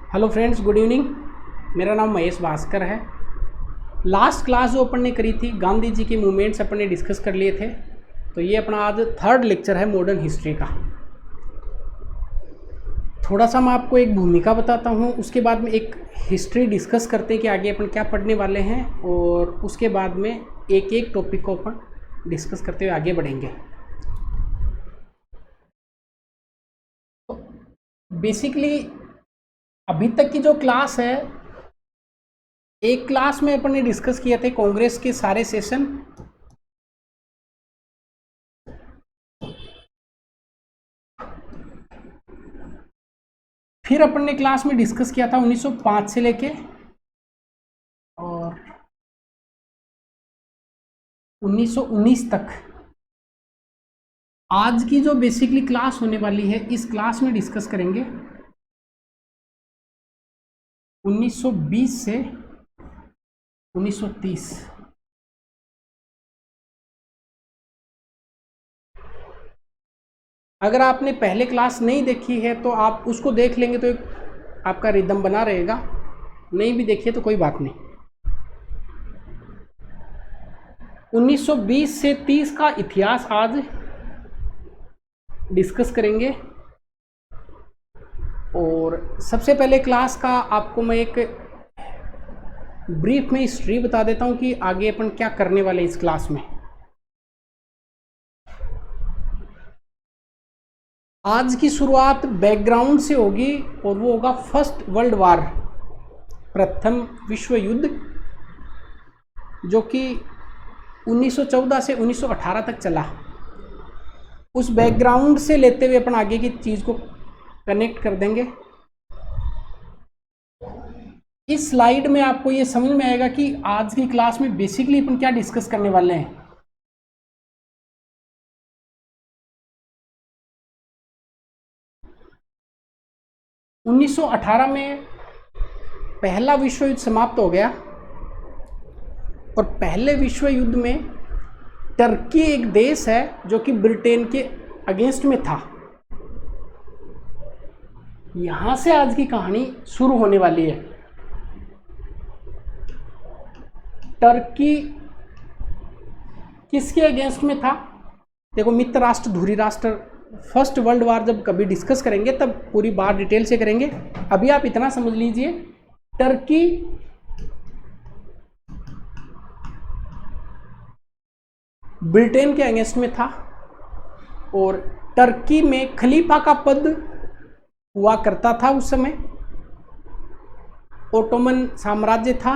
Hello friends, good evening. मेरा नाम महेश भास्कर है। लास्ट क्लास जो अपन ने करी थी, गांधी जी के मूवमेंट्स अपन ने डिस्कस कर लिए थे। तो ये अपना आज थर्ड लेक्चर है मॉडर्न हिस्ट्री का। थोड़ा सा मैं आपको एक भूमिका बताता हूँ, उसके बाद में एक हिस्ट्री डिस्कस करते हैं कि आगे अपन क्या पढ़ने वाले हैं, और उसके बाद में एक एक टॉपिक को अपन डिस्कस करते हुए आगे बढ़ेंगे। बेसिकली अभी तक की जो क्लास है, एक क्लास में अपन ने डिस्कस किए थे कांग्रेस के सारे सेशन। फिर अपन ने क्लास में डिस्कस किया था 1905 से लेके और 1919 तक। आज की जो बेसिकली क्लास होने वाली है, इस क्लास में डिस्कस करेंगे 1920 से 1930। अगर आपने पहले क्लास नहीं देखी है तो आप उसको देख लेंगे तो एक आपका रिदम बना रहेगा। नहीं भी देखिए तो कोई बात नहीं। 1920 से 30 का इतिहास आज डिस्कस करेंगे। और सबसे पहले क्लास का आपको मैं एक ब्रीफ में हिस्ट्री बता देता हूं कि आगे अपन क्या करने वाले इस क्लास में। आज की शुरुआत बैकग्राउंड से होगी और वो होगा फर्स्ट वर्ल्ड वार, प्रथम विश्व युद्ध, जो कि 1914 से 1918 तक चला। उस बैकग्राउंड से लेते हुए अपन आगे की चीज को कनेक्ट कर देंगे। इस स्लाइड में आपको ये समझ में आएगा कि आज की क्लास में बेसिकली अपन क्या डिस्कस करने वाले हैं। – 1918 में पहला विश्व युद्ध समाप्त हो गया और पहले विश्व युद्ध में टर्की एक देश है जो कि ब्रिटेन के अगेंस्ट में था। यहां से आज की कहानी शुरू होने वाली है। टर्की किसके अगेंस्ट में था? देखो, मित्र राष्ट्र, धुरी राष्ट्र, फर्स्ट वर्ल्ड वार जब कभी डिस्कस करेंगे तब पूरी बात डिटेल से करेंगे। अभी आप इतना समझ लीजिए, टर्की ब्रिटेन के अगेंस्ट में था और टर्की में खलीफा का पद हुआ करता था उस समय। ओटोमन साम्राज्य था।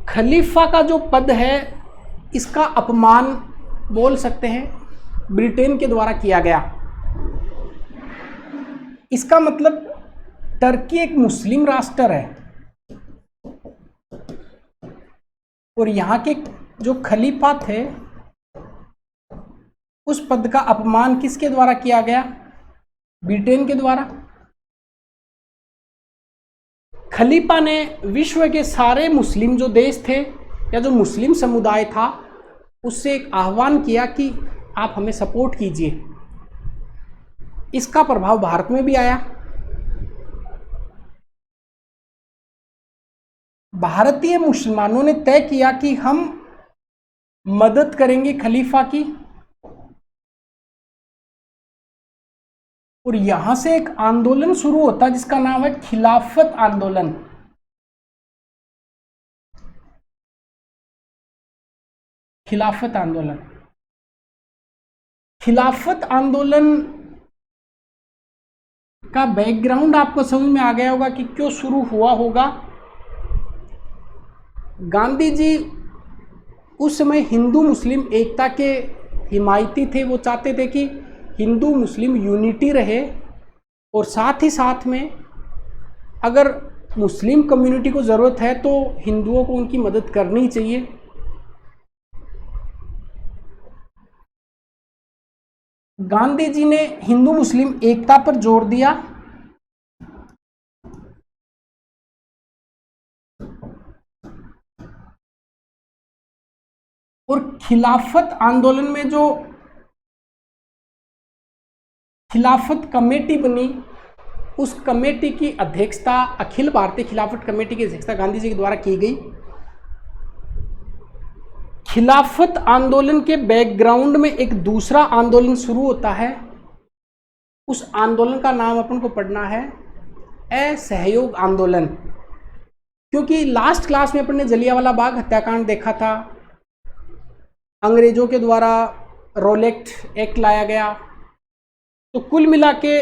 खलीफा का जो पद है, इसका अपमान बोल सकते हैं ब्रिटेन के द्वारा किया गया। इसका मतलब टर्की एक मुस्लिम राष्ट्र है और यहाँ के जो खलीफा थे, उस पद का अपमान किसके द्वारा किया गया? ब्रिटेन के द्वारा। खलीफा ने विश्व के सारे मुस्लिम जो देश थे या जो मुस्लिम समुदाय था, उससे एक आह्वान किया कि आप हमें सपोर्ट कीजिए। इसका प्रभाव भारत में भी आया। भारतीय मुसलमानों ने तय किया कि हम मदद करेंगे खलीफा की, और यहां से एक आंदोलन शुरू होता है जिसका नाम है खिलाफत आंदोलन। खिलाफत आंदोलन। खिलाफत आंदोलन का बैकग्राउंड आपको समझ में आ गया होगा कि क्यों शुरू हुआ होगा। गांधी जी उस समय हिंदू मुस्लिम एकता के हिमायती थे। वो चाहते थे कि हिंदू मुस्लिम यूनिटी रहे और साथ ही साथ में अगर मुस्लिम कम्युनिटी को ज़रूरत है तो हिंदुओं को उनकी मदद करनी चाहिए। गांधी जी ने हिंदू मुस्लिम एकता पर जोर दिया और खिलाफत आंदोलन में जो खिलाफत कमेटी बनी, उस कमेटी की अध्यक्षता, अखिल भारतीय खिलाफत कमेटी की अध्यक्षता गांधी जी के द्वारा की गई। खिलाफत आंदोलन के बैकग्राउंड में एक दूसरा आंदोलन शुरू होता है। उस आंदोलन का नाम अपन को पढ़ना है असहयोग आंदोलन, क्योंकि लास्ट क्लास में अपन ने जलियांवाला बाग हत्याकांड देखा था, अंग्रेजों के द्वारा रोलेक्ट एक्ट लाया गया। तो कुल मिला के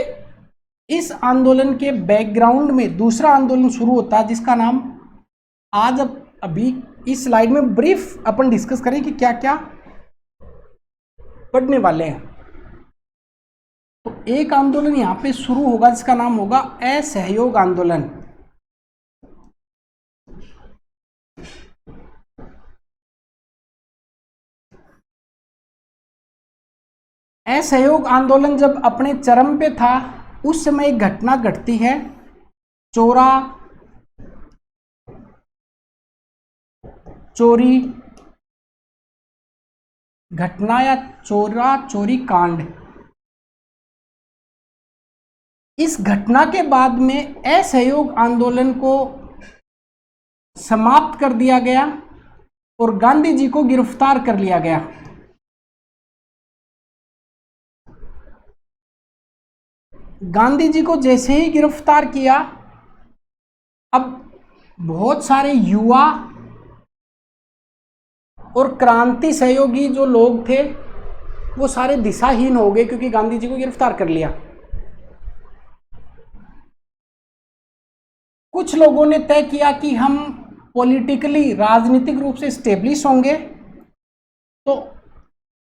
इस आंदोलन के बैकग्राउंड में दूसरा आंदोलन शुरू होता है, जिसका नाम आज अभी इस स्लाइड में ब्रीफ अपन डिस्कस करें कि क्या क्या पढ़ने वाले हैं। तो एक आंदोलन यहां पे शुरू होगा जिसका नाम होगा असहयोग आंदोलन। असहयोग आंदोलन जब अपने चरम पे था, उस समय एक घटना घटती है, चोरी घटना या चोरी कांड। इस घटना के बाद में असहयोग आंदोलन को समाप्त कर दिया गया और गांधी जी को गिरफ्तार कर लिया गया। गांधी जी को जैसे ही गिरफ्तार किया, अब बहुत सारे युवा और क्रांति सहयोगी जो लोग थे वो सारे दिशाहीन हो गए, क्योंकि गांधी जी को गिरफ्तार कर लिया। कुछ लोगों ने तय किया कि हम पॉलिटिकली, राजनीतिक रूप से स्टेब्लिश होंगे, तो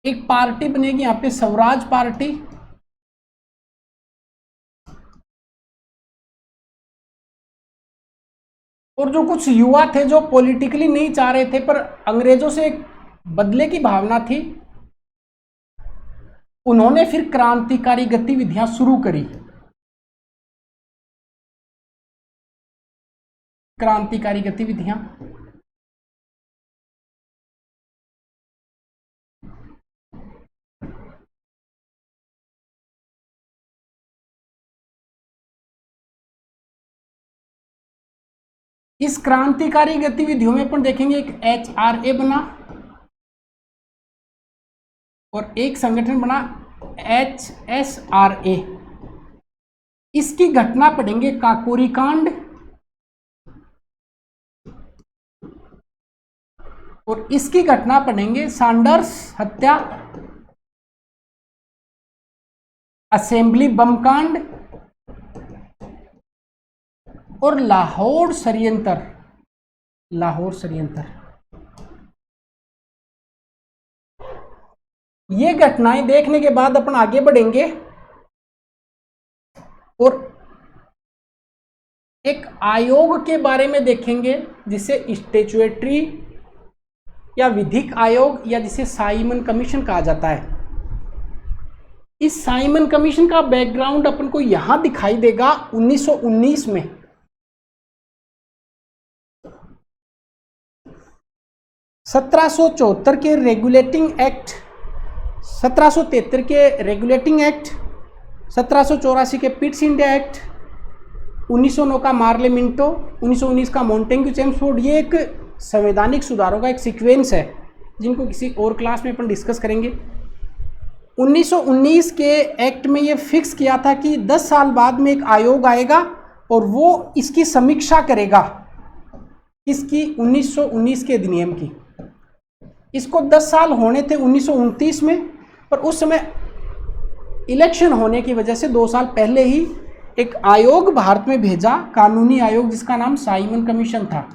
एक पार्टी बनेगी यहाँ पे स्वराज पार्टी। और जो कुछ युवा थे जो पॉलिटिकली नहीं चाह रहे थे पर अंग्रेजों से एक बदले की भावना थी, उन्होंने फिर क्रांतिकारी गतिविधियां शुरू करी। क्रांतिकारी गतिविधियां इस क्रांतिकारी गतिविधियों में अपन देखेंगे एक HRA बना और एक संगठन बना HSRA। इसकी घटना पढ़ेंगे काकोरी कांड और इसकी घटना पढ़ेंगे सैंडर्स हत्या, असेंबली बम कांड और लाहौर षड्यंत्र। ये घटनाएं देखने के बाद अपन आगे बढ़ेंगे और एक आयोग के बारे में देखेंगे जिसे स्टैट्यूटरी या विधिक आयोग या जिसे साइमन कमीशन कहा जाता है। इस साइमन कमीशन का बैकग्राउंड अपन को यहां दिखाई देगा 1919 में। 1774 के रेगुलेटिंग एक्ट, 1773 के रेगुलेटिंग एक्ट, 1784 के पिट्स इंडिया एक्ट, 1909 का मार्लेमिंटो, 1919 का मोंटेग्यू चेम्सफोर्ड, ये एक संवैधानिक सुधारों का एक सीक्वेंस है जिनको किसी और क्लास में अपन डिस्कस करेंगे। 1919 के एक्ट में ये फिक्स किया था कि 10 साल बाद में एक आयोग आएगा और वो इसकी समीक्षा करेगा, इसकी 1919 के अधिनियम की। इसको 10 साल होने थे 1929 में, पर उस समय इलेक्शन होने की वजह से 2 साल पहले ही एक आयोग भारत में भेजा, कानूनी आयोग, जिसका नाम साइमन कमीशन था।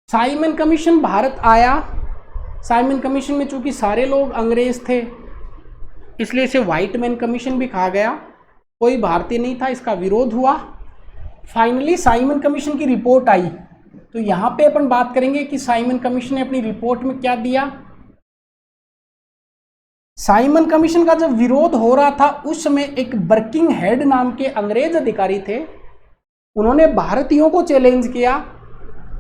साइमन कमीशन भारत आया। साइमन कमीशन में चूंकि सारे लोग अंग्रेज थे इसलिए इसे व्हाइट मैन कमीशन भी कहा गया, कोई भारतीय नहीं था, इसका विरोध हुआ। फाइनली साइमन कमीशन की रिपोर्ट आई। तो यहाँ पे अपन बात करेंगे कि साइमन कमीशन ने अपनी रिपोर्ट में क्या दिया। साइमन कमीशन का जब विरोध हो रहा था उस समय एक बर्किंग हेड नाम के अंग्रेज अधिकारी थे, उन्होंने भारतीयों को चैलेंज किया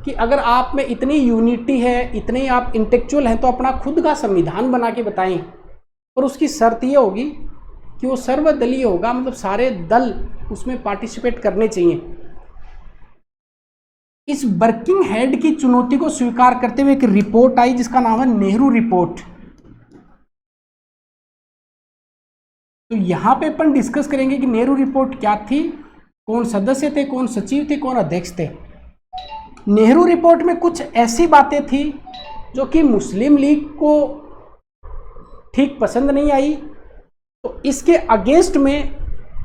कि अगर आप में इतनी यूनिटी है, इतने आप इंटेलेक्चुअल हैं, तो अपना खुद का संविधान बना के बताएं और उसकी शर्त ये होगी कि वो सर्वदलीय होगा, मतलब सारे दल उसमें पार्टिसिपेट करने चाहिए। इस वर्किंग हेड की चुनौती को स्वीकार करते हुए एक रिपोर्ट आई जिसका नाम है नेहरू रिपोर्ट। तो यहां पे अपन डिस्कस करेंगे कि नेहरू रिपोर्ट क्या थी, कौन सदस्य थे, कौन सचिव थे, कौन अध्यक्ष थे। नेहरू रिपोर्ट में कुछ ऐसी बातें थी जो कि मुस्लिम लीग को ठीक पसंद नहीं आई, तो इसके अगेंस्ट में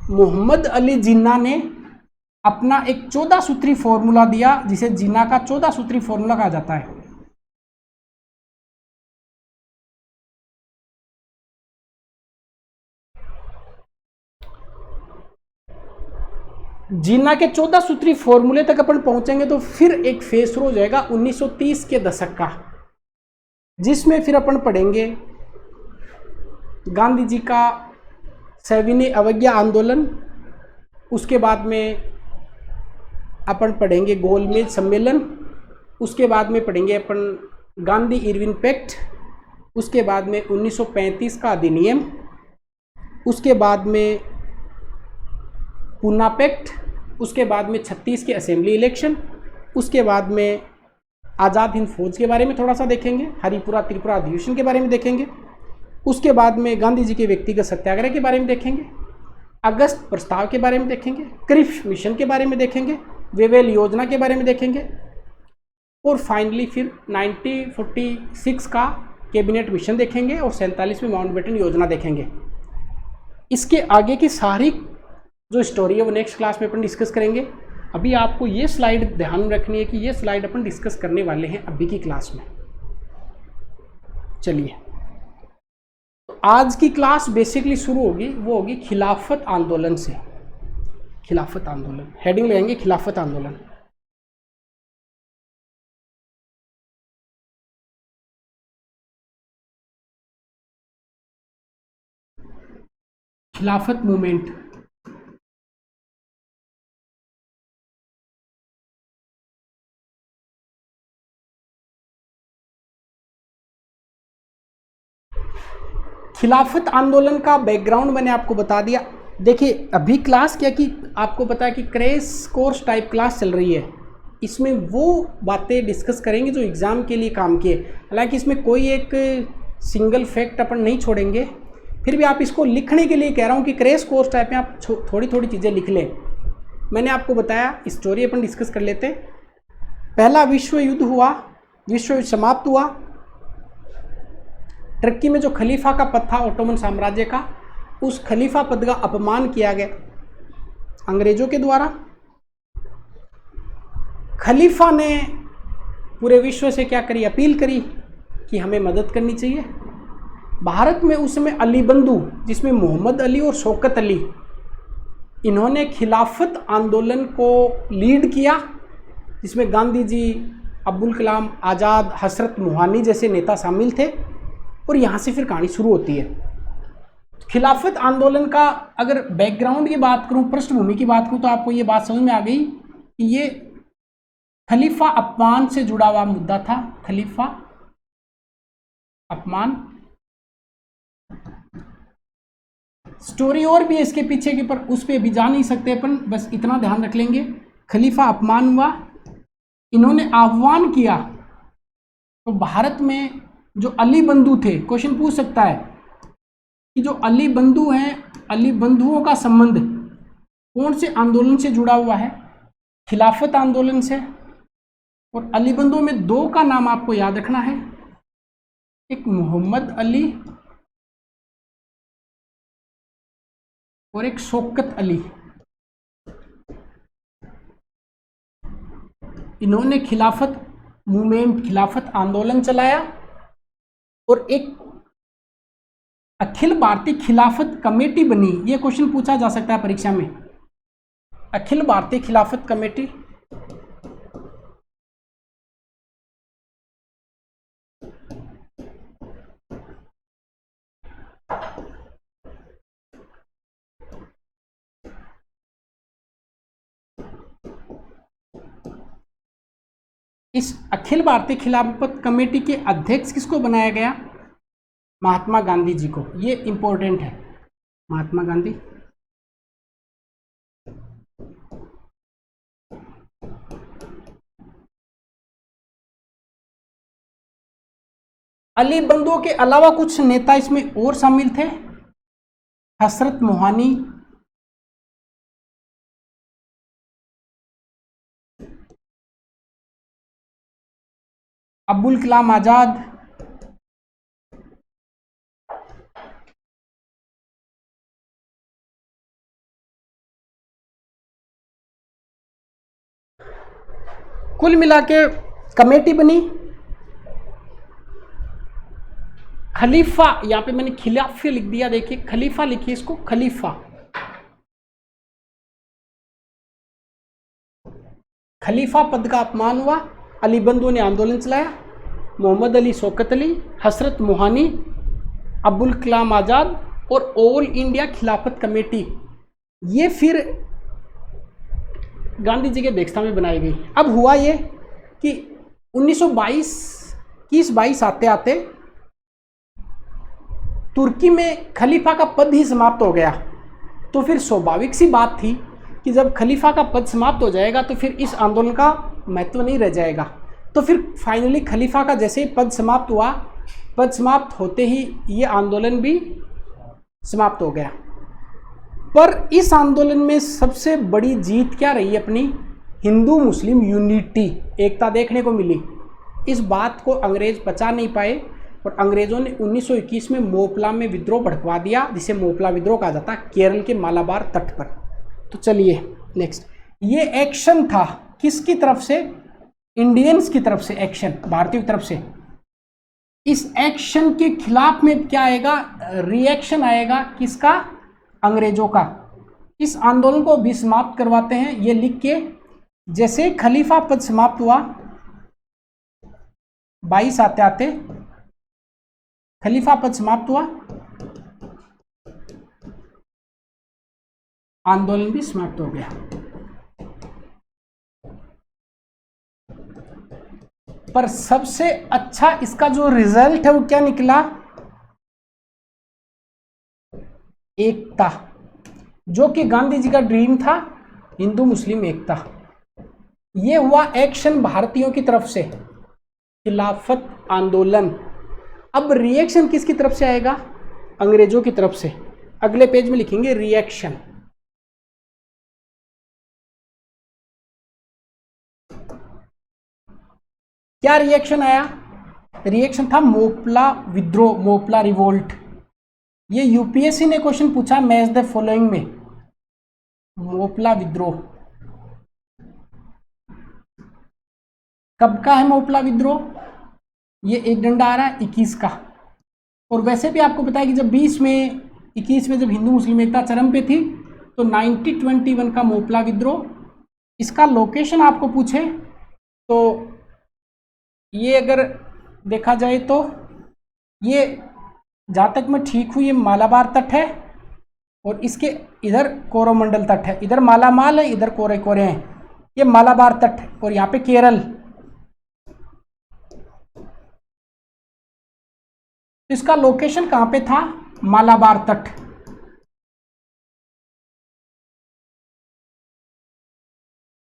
मोहम्मद अली जिन्ना ने अपना एक 14 सूत्री फॉर्मूला दिया, जिसे जिन्ना का 14 सूत्री फॉर्मूला कहा जाता है। जिन्ना के 14 सूत्री फॉर्मूले तक अपन पहुंचेंगे तो फिर एक फेज शुरू हो जाएगा 1930 के दशक का, जिसमें फिर अपन पढ़ेंगे गांधी जी का सविनय अवज्ञा आंदोलन, उसके बाद में अपन पढ़ेंगे गोलमेज सम्मेलन, उसके बाद में पढ़ेंगे अपन गांधी इरविन पैक्ट, उसके बाद में 1935 का अधिनियम, उसके बाद में पूना पैक्ट, उसके बाद में 36 के असेंबली इलेक्शन, उसके बाद में आज़ाद हिंद फौज के बारे में थोड़ा सा देखेंगे, हरिपुरा त्रिपुरा अधिवेशन के बारे में देखेंगे, उसके बाद में गांधी जी के व्यक्तिगत सत्याग्रह के बारे में देखेंगे, अगस्त प्रस्ताव के बारे में देखेंगे, क्रिप्स मिशन के बारे में देखेंगे, वेवेल योजना के बारे में देखेंगे, और फाइनली फिर 1946 का कैबिनेट मिशन देखेंगे और 47वें माउंटबेटन योजना देखेंगे। इसके आगे की सारी जो स्टोरी है वो नेक्स्ट क्लास में अपन डिस्कस करेंगे। अभी आपको ये स्लाइड ध्यान में रखनी है कि ये स्लाइड अपन डिस्कस करने वाले हैं अभी की क्लास में। चलिए, तो आज की क्लास बेसिकली शुरू होगी, वो होगी खिलाफत आंदोलन से। खिलाफत आंदोलन, हेडिंग लगाएंगे खिलाफत आंदोलन। खिलाफत मूवमेंट। खिलाफत आंदोलन का बैकग्राउंड मैंने आपको बता दिया। देखिए, अभी क्लास क्या कि आपको पता है कि क्रैश कोर्स टाइप क्लास चल रही है, इसमें वो बातें डिस्कस करेंगे जो एग्ज़ाम के लिए काम किए। हालांकि इसमें कोई एक सिंगल फैक्ट अपन नहीं छोड़ेंगे, फिर भी आप इसको लिखने के लिए कह रहा हूँ कि क्रैश कोर्स टाइप में आप थोड़ी थोड़ी चीज़ें लिख लें। मैंने आपको बताया, स्टोरी अपन डिस्कस कर लेते हैं। पहला विश्व युद्ध हुआ, विश्व युद्ध समाप्त हुआ। टर्की में जो खलीफा का पद था ओटोमन साम्राज्य का, उस खलीफा पद का अपमान किया गया अंग्रेजों के द्वारा। खलीफा ने पूरे विश्व से क्या करी, अपील करी कि हमें मदद करनी चाहिए। भारत में उस समय अली बंधु, जिसमें मोहम्मद अली और शौकत अली, इन्होंने खिलाफत आंदोलन को लीड किया, जिसमें गांधी जी, अब्दुल कलाम आज़ाद, हसरत मोहानी जैसे नेता शामिल थे। और यहाँ से फिर कहानी शुरू होती है। खिलाफत आंदोलन का अगर बैकग्राउंड की बात करूँ, पृष्ठभूमि की बात करूँ, तो आपको ये बात समझ में आ गई कि ये खलीफा अपमान से जुड़ा हुआ मुद्दा था। खलीफा अपमान स्टोरी और भी है इसके पीछे के, पर उस पर भी जा नहीं सकते अपन, बस इतना ध्यान रख लेंगे। खलीफा अपमान हुआ, इन्होंने आह्वान किया। तो भारत में जो अली बंधु थे, क्वेश्चन पूछ सकता है कि जो अली बंधु हैं, अली बंधुओं का संबंध कौन से आंदोलन से जुड़ा हुआ है? खिलाफत आंदोलन से। और अली बंधुओं में दो का नाम आपको याद रखना है, एक मोहम्मद अली और एक शौकत अली। इन्होंने खिलाफत मूवमेंट, खिलाफत आंदोलन चलाया और एक अखिल भारतीय खिलाफत कमेटी बनी। ये क्वेश्चन पूछा जा सकता है परीक्षा में, अखिल भारतीय खिलाफत कमेटी। इस अखिल भारतीय खिलाफत कमेटी के अध्यक्ष किसको बनाया गया? महात्मा गांधी जी को, ये इंपॉर्टेंट है। महात्मा गांधी अली बंधुओं के अलावा कुछ नेता इसमें और शामिल थे। हसरत मोहानी, अब्दुल कलाम आजाद, कुल मिला के कमेटी बनी। खलीफा, यहां पे मैंने खिलाफे लिख दिया, देखिए खलीफा लिखिए इसको, खलीफा। खलीफा पद का अपमान हुआ, अली बंधुओं ने आंदोलन चलाया। मोहम्मद अली शौकत अली, हसरत मोहानी, अब्दुल कलाम आजाद और ऑल इंडिया खिलाफत कमेटी, ये फिर गांधी जी के अध्यक्षता में बनाई गई। अब हुआ ये कि 1922 आते आते तुर्की में खलीफा का पद ही समाप्त हो गया। तो फिर स्वाभाविक सी बात थी कि जब खलीफा का पद समाप्त हो जाएगा तो फिर इस आंदोलन का महत्व नहीं रह जाएगा। तो फिर फाइनली खलीफा का जैसे ही पद समाप्त हुआ, पद समाप्त होते ही ये आंदोलन भी समाप्त हो गया। पर इस आंदोलन में सबसे बड़ी जीत क्या रही अपनी? हिंदू मुस्लिम यूनिटी, एकता देखने को मिली। इस बात को अंग्रेज पचा नहीं पाए और अंग्रेजों ने 1921 में मोपला में विद्रोह भड़कवा दिया, जिसे मोपला विद्रोह कहा जाता है, केरल के मालाबार तट पर। तो चलिए नेक्स्ट, ये एक्शन था किसकी तरफ से? इंडियंस की तरफ से एक्शन, भारतीयों की तरफ से। इस एक्शन के खिलाफ में क्या आएगा? रिएक्शन आएगा, किसका? अंग्रेजों का। इस आंदोलन को भी समाप्त करवाते हैं, ये लिख के, जैसे खलीफा पद समाप्त हुआ 22 आते आते खलीफा पद समाप्त हुआ, आंदोलन भी समाप्त हो गया। पर सबसे अच्छा इसका जो रिजल्ट है वो क्या निकला? एकता, जो कि गांधी जी का ड्रीम था, हिंदू मुस्लिम एकता। ये हुआ एक्शन भारतीयों की तरफ से, खिलाफत आंदोलन। अब रिएक्शन किसकी तरफ से आएगा? अंग्रेजों की तरफ से। अगले पेज में लिखेंगे रिएक्शन। क्या रिएक्शन आया? रिएक्शन था मोपला विद्रोह, मोपला रिवोल्ट। ये यूपीएससी ने क्वेश्चन पूछा मैच द फॉलोइंग में। मोपला विद्रोह कब का है? मोपला विद्रोह ये एक डंडा आ रहा है 21 का। और वैसे भी आपको पता है कि जब 20 में 21 में जब हिंदू मुस्लिम एकता चरम पे थी तो 1921 का मोपला विद्रोह। इसका लोकेशन आपको पूछे तो ये अगर देखा जाए तो ये, जहाँ तक मैं ठीक हूँ, ये मालाबार तट है और इसके इधर कोरोमंडल तट है। इधर मालामाल है, इधर कोरे कोरे हैं। ये मालाबार तट है और यहाँ पे केरल। इसका लोकेशन कहाँ पे था? मालाबार तट।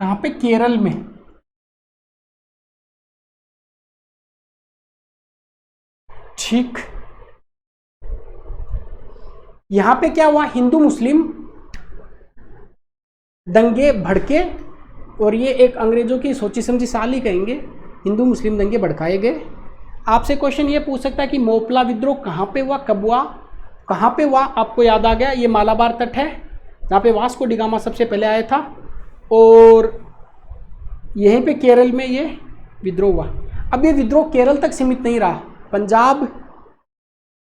कहाँ पे? केरल में। ठीक, यहां पे क्या हुआ? हिंदू मुस्लिम दंगे भड़के और ये एक अंग्रेजों की सोची समझी साल ही कहेंगे, हिंदू मुस्लिम दंगे भड़काए गए। आपसे क्वेश्चन ये पूछ सकता है कि मोपला विद्रोह कहाँ पे हुआ, कब हुआ, कहाँ पे हुआ? आपको याद आ गया, ये मालाबार तट है जहाँ पे वास्को डी गामा सबसे पहले आया था और यहीं पे केरल में ये विद्रोह हुआ। अब ये विद्रोह केरल तक सीमित नहीं रहा, पंजाब,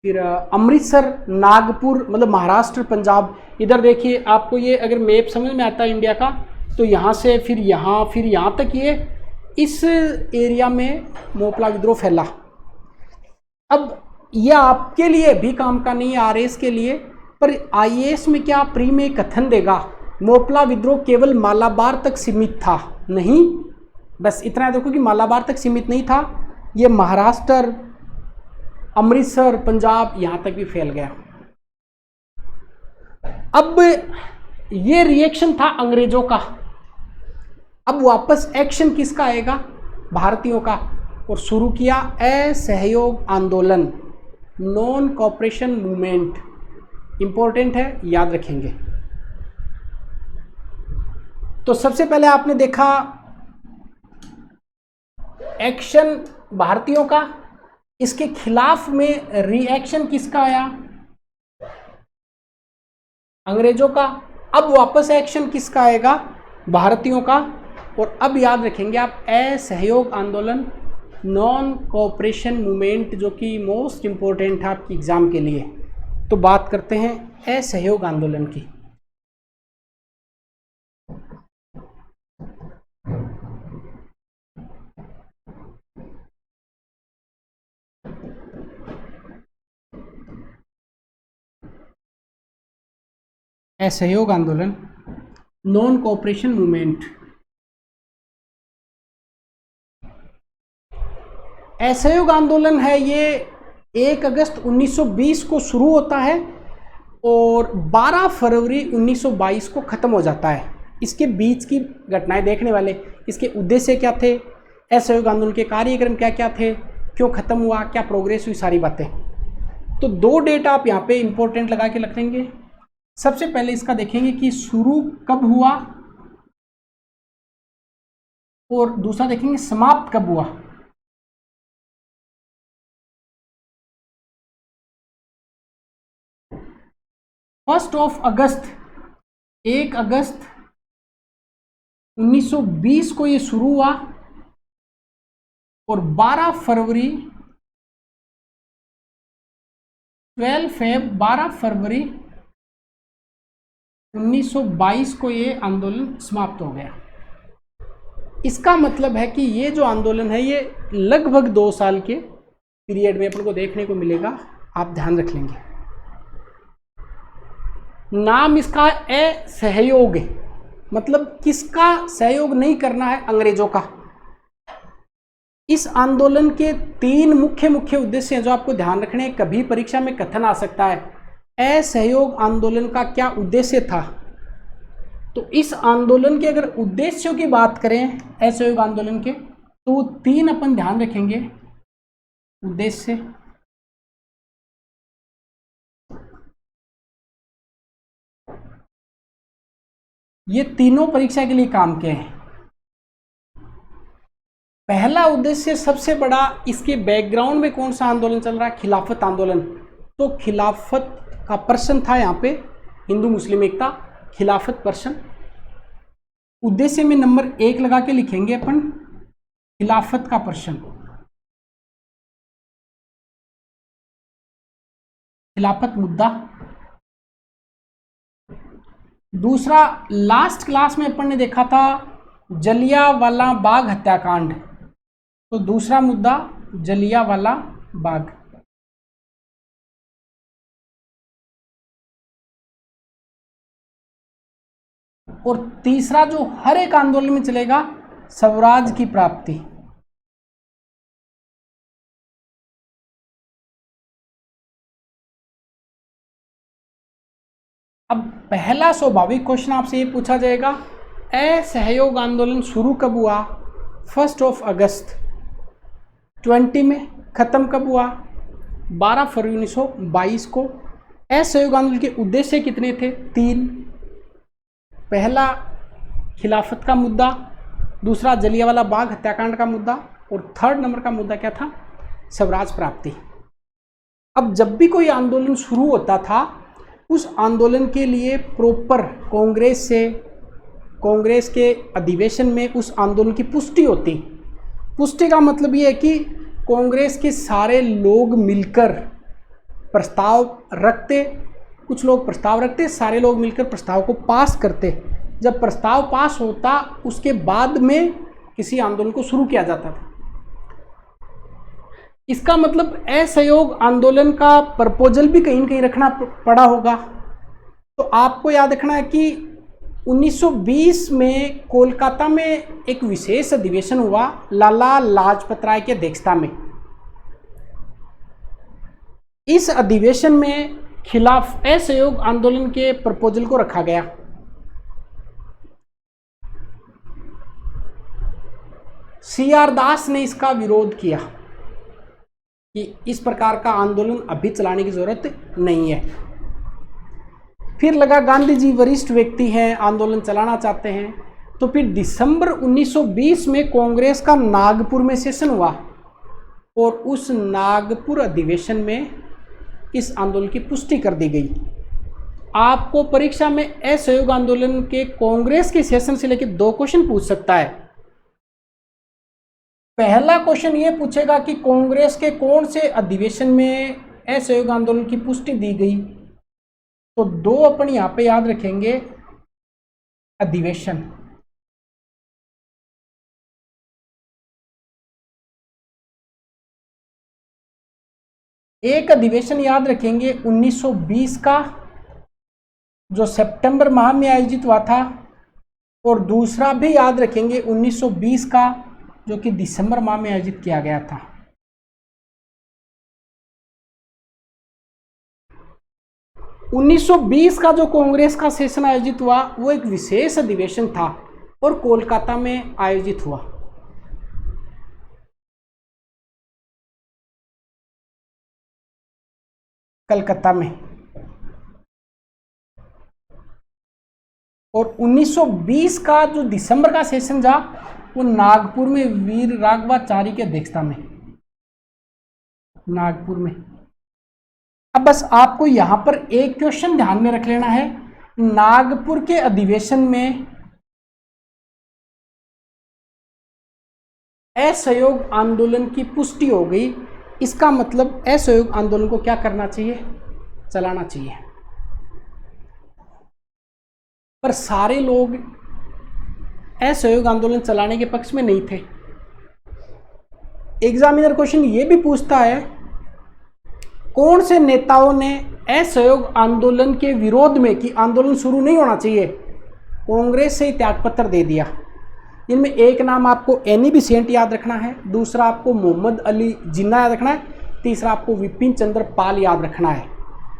फिर अमृतसर, नागपुर, मतलब महाराष्ट्र, पंजाब। इधर देखिए आपको ये अगर मैप समझ में आता है इंडिया का, तो यहाँ से फिर यहाँ तक ये इस एरिया में मोपला विद्रोह फैला। अब ये आपके लिए भी काम का नहीं है, आरएएस के लिए, पर आईएएस में क्या प्री में कथन देगा? मोपला विद्रोह केवल मालाबार तक सीमित था, नहीं, बस इतना देखो कि मालाबार तक सीमित नहीं था, ये महाराष्ट्र, अमृतसर, पंजाब, यहां तक भी फैल गया। अब ये रिएक्शन था अंग्रेजों का। अब वापस एक्शन किसका आएगा? भारतीयों का। और शुरू किया असहयोग आंदोलन, नॉन कोऑपरेशन मूवमेंट। इंपॉर्टेंट है, याद रखेंगे। तो सबसे पहले आपने देखा एक्शन भारतीयों का, इसके खिलाफ में रिएक्शन किसका आया? अंग्रेजों का। अब वापस एक्शन किसका आएगा? भारतीयों का। और अब याद रखेंगे आप असहयोग आंदोलन, नॉन कोऑपरेशन मूवमेंट, जो कि मोस्ट इंपॉर्टेंट है आपकी एग्जाम के लिए। तो बात करते हैं असहयोग आंदोलन की। असहयोग आंदोलन, नॉन कोऑपरेशन मूवमेंट। असहयोग आंदोलन है ये 1 अगस्त 1920 को शुरू होता है और 12 फरवरी 1922 को ख़त्म हो जाता है। इसके बीच की घटनाएं देखने वाले, इसके उद्देश्य क्या थे, असहयोग आंदोलन के कार्यक्रम क्या क्या थे, क्यों ख़त्म हुआ, क्या प्रोग्रेस हुई, सारी बातें। तो 2 डेट आप यहाँ पे इंपॉर्टेंट लगा के रखेंगे। सबसे पहले इसका देखेंगे कि शुरू कब हुआ और दूसरा देखेंगे समाप्त कब हुआ। फर्स्ट ऑफ अगस्त, 1 अगस्त 1920 को ये शुरू हुआ और 12 फरवरी 12 फरवरी 1922 को ये आंदोलन समाप्त हो गया। इसका मतलब है कि ये जो आंदोलन है ये लगभग 2 साल के पीरियड में अपन को देखने को मिलेगा। आप ध्यान रख लेंगे। नाम इसका असहयोग, मतलब किसका सहयोग नहीं करना है? अंग्रेजों का। इस आंदोलन के 3 मुख्य उद्देश्य हैं जो आपको ध्यान रखने हैं। कभी परीक्षा में कथन आ सकता है असहयोग आंदोलन का क्या उद्देश्य था। तो इस आंदोलन के अगर उद्देश्यों की बात करें असहयोग आंदोलन के, तो 3 अपन ध्यान रखेंगे उद्देश्य। ये तीनों परीक्षा के लिए काम के हैं। पहला उद्देश्य सबसे बड़ा, इसके बैकग्राउंड में कौन सा आंदोलन चल रहा है? खिलाफत आंदोलन। तो खिलाफत का प्रश्न था यहाँ पे, हिंदू मुस्लिम एकता, खिलाफत प्रश्न। उद्देश्य में नंबर 1 लगा के लिखेंगे अपन, खिलाफत का प्रश्न, खिलाफत मुद्दा। दूसरा, लास्ट क्लास में अपन ने देखा था जलियांवाला बाग हत्याकांड। तो दूसरा मुद्दा जलियांवाला बाग। और तीसरा जो हर एक आंदोलन में चलेगा, स्वराज की प्राप्ति। अब पहला स्वाभाविक क्वेश्चन आपसे ये पूछा जाएगा, असहयोग आंदोलन शुरू कब हुआ? 1 अगस्त 20 में। ख़त्म कब हुआ? 12 फरवरी 1922 को। असहयोग आंदोलन के उद्देश्य कितने थे? 3। पहला खिलाफत का मुद्दा, दूसरा जलियांवाला बाग हत्याकांड का मुद्दा, और 3rd नंबर का मुद्दा क्या था? स्वराज प्राप्ति। अब जब भी कोई आंदोलन शुरू होता था, उस आंदोलन के लिए प्रॉपर कांग्रेस के अधिवेशन में उस आंदोलन की पुष्टि होती। पुष्टि का मतलब ये है कि कांग्रेस के सारे लोग मिलकर प्रस्ताव रखते, कुछ लोग प्रस्ताव रखते, सारे लोग मिलकर प्रस्ताव को पास करते। जब प्रस्ताव पास होता, उसके बाद में किसी आंदोलन को शुरू किया जाता था। इसका मतलब असहयोग आंदोलन का प्रपोजल भी कहीं न कहीं रखना पड़ा होगा। तो आपको याद रखना है कि 1920 में कोलकाता में एक विशेष अधिवेशन हुआ लाला लाजपत राय की अध्यक्षता में। इस अधिवेशन में खिलाफ असहयोग आंदोलन के प्रपोजल को रखा गया। CR दास ने इसका विरोध किया कि इस प्रकार का आंदोलन अभी चलाने की जरूरत नहीं है। फिर लगा गांधी जी वरिष्ठ व्यक्ति हैं, आंदोलन चलाना चाहते हैं, तो फिर दिसंबर 1920 में कांग्रेस का नागपुर में सेशन हुआ और उस नागपुर अधिवेशन में इस आंदोलन की पुष्टि कर दी गई। आपको परीक्षा में असहयोग आंदोलन के कांग्रेस के सेशन से लेकर 2 क्वेश्चन पूछ सकता है। पहला क्वेश्चन ये पूछेगा कि कांग्रेस के कौन से अधिवेशन में असहयोग आंदोलन की पुष्टि दी गई, तो 2 अपन यहां पे याद रखेंगे अधिवेशन। एक अधिवेशन याद रखेंगे 1920 का जो सितंबर माह में आयोजित हुआ था, और दूसरा भी याद रखेंगे 1920 का जो कि दिसंबर माह में आयोजित किया गया था। उन्नीस सौ 1920 का जो कांग्रेस का सेशन आयोजित हुआ वो एक विशेष अधिवेशन था और कोलकाता में आयोजित हुआ। कलकत्ता में। और 1920 का जो दिसंबर का सेशन था वो नागपुर में वीर राघवाचारी की अध्यक्षता में, नागपुर में। अब बस आपको यहां पर एक क्वेश्चन ध्यान में रख लेना है, नागपुर के अधिवेशन में असहयोग आंदोलन की पुष्टि हो गई, इसका मतलब असहयोग आंदोलन को क्या करना चाहिए, चलाना चाहिए। पर सारे लोग असहयोग आंदोलन चलाने के पक्ष में नहीं थे। एग्जामिनर क्वेश्चन ये भी पूछता है कौन से नेताओं ने असहयोग आंदोलन के विरोध में कि आंदोलन शुरू नहीं होना चाहिए कांग्रेस से ही त्याग पत्र दे दिया। इनमें एक नाम आपको एनी बेसेंट याद रखना है, दूसरा आपको मोहम्मद अली जिन्ना याद रखना है, तीसरा आपको विपिन चंद्र पाल याद रखना है।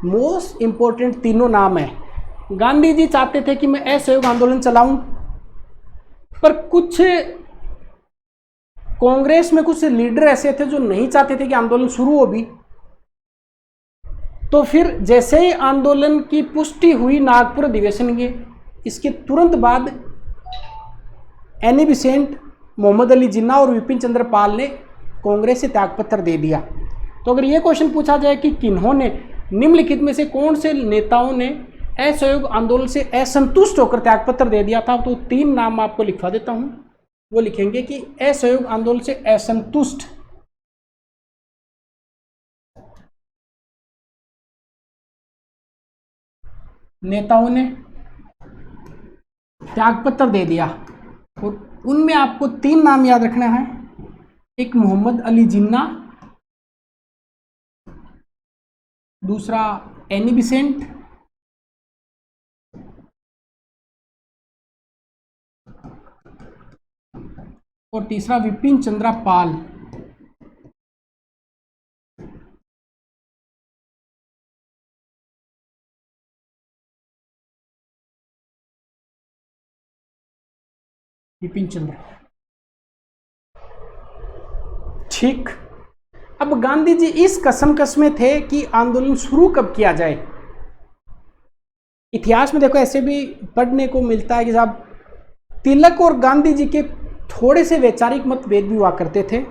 मोस्ट इंपॉर्टेंट तीनों नाम है। गांधी जी चाहते थे कि मैं असहयोग आंदोलन चलाऊं, पर कुछ कांग्रेस में कुछ लीडर ऐसे थे जो नहीं चाहते थे कि आंदोलन शुरू हो भी। तो फिर जैसे ही आंदोलन की पुष्टि हुई नागपुर अधिवेशन के, इसके तुरंत बाद एनी बेसेंट, मोहम्मद अली जिन्ना और विपिन चंद्र पाल ने कांग्रेस से त्यागपत्र दे दिया। तो अगर ये क्वेश्चन पूछा जाए कि किन्होंने निम्नलिखित में से कौन से नेताओं ने असहयोग आंदोलन से असंतुष्ट होकर त्यागपत्र दे दिया था, तो 3 नाम आपको लिखवा देता हूं। वो लिखेंगे कि असहयोग आंदोलन से असंतुष्ट नेताओं ने त्यागपत्र दे दिया, और उनमें आपको 3 नाम याद रखना है। एक मोहम्मद अली जिन्ना, दूसरा एनी बेसेंट, और तीसरा विपिन चंद्र पाल। विपिन चंद्र, ठीक। अब गांधी जी इस कसम में थे कि आंदोलन शुरू कब किया जाए। इतिहास में देखो ऐसे भी पढ़ने को मिलता है कि साहब तिलक और गांधी जी के थोड़े से वैचारिक मतभेद भी हुआ करते थे,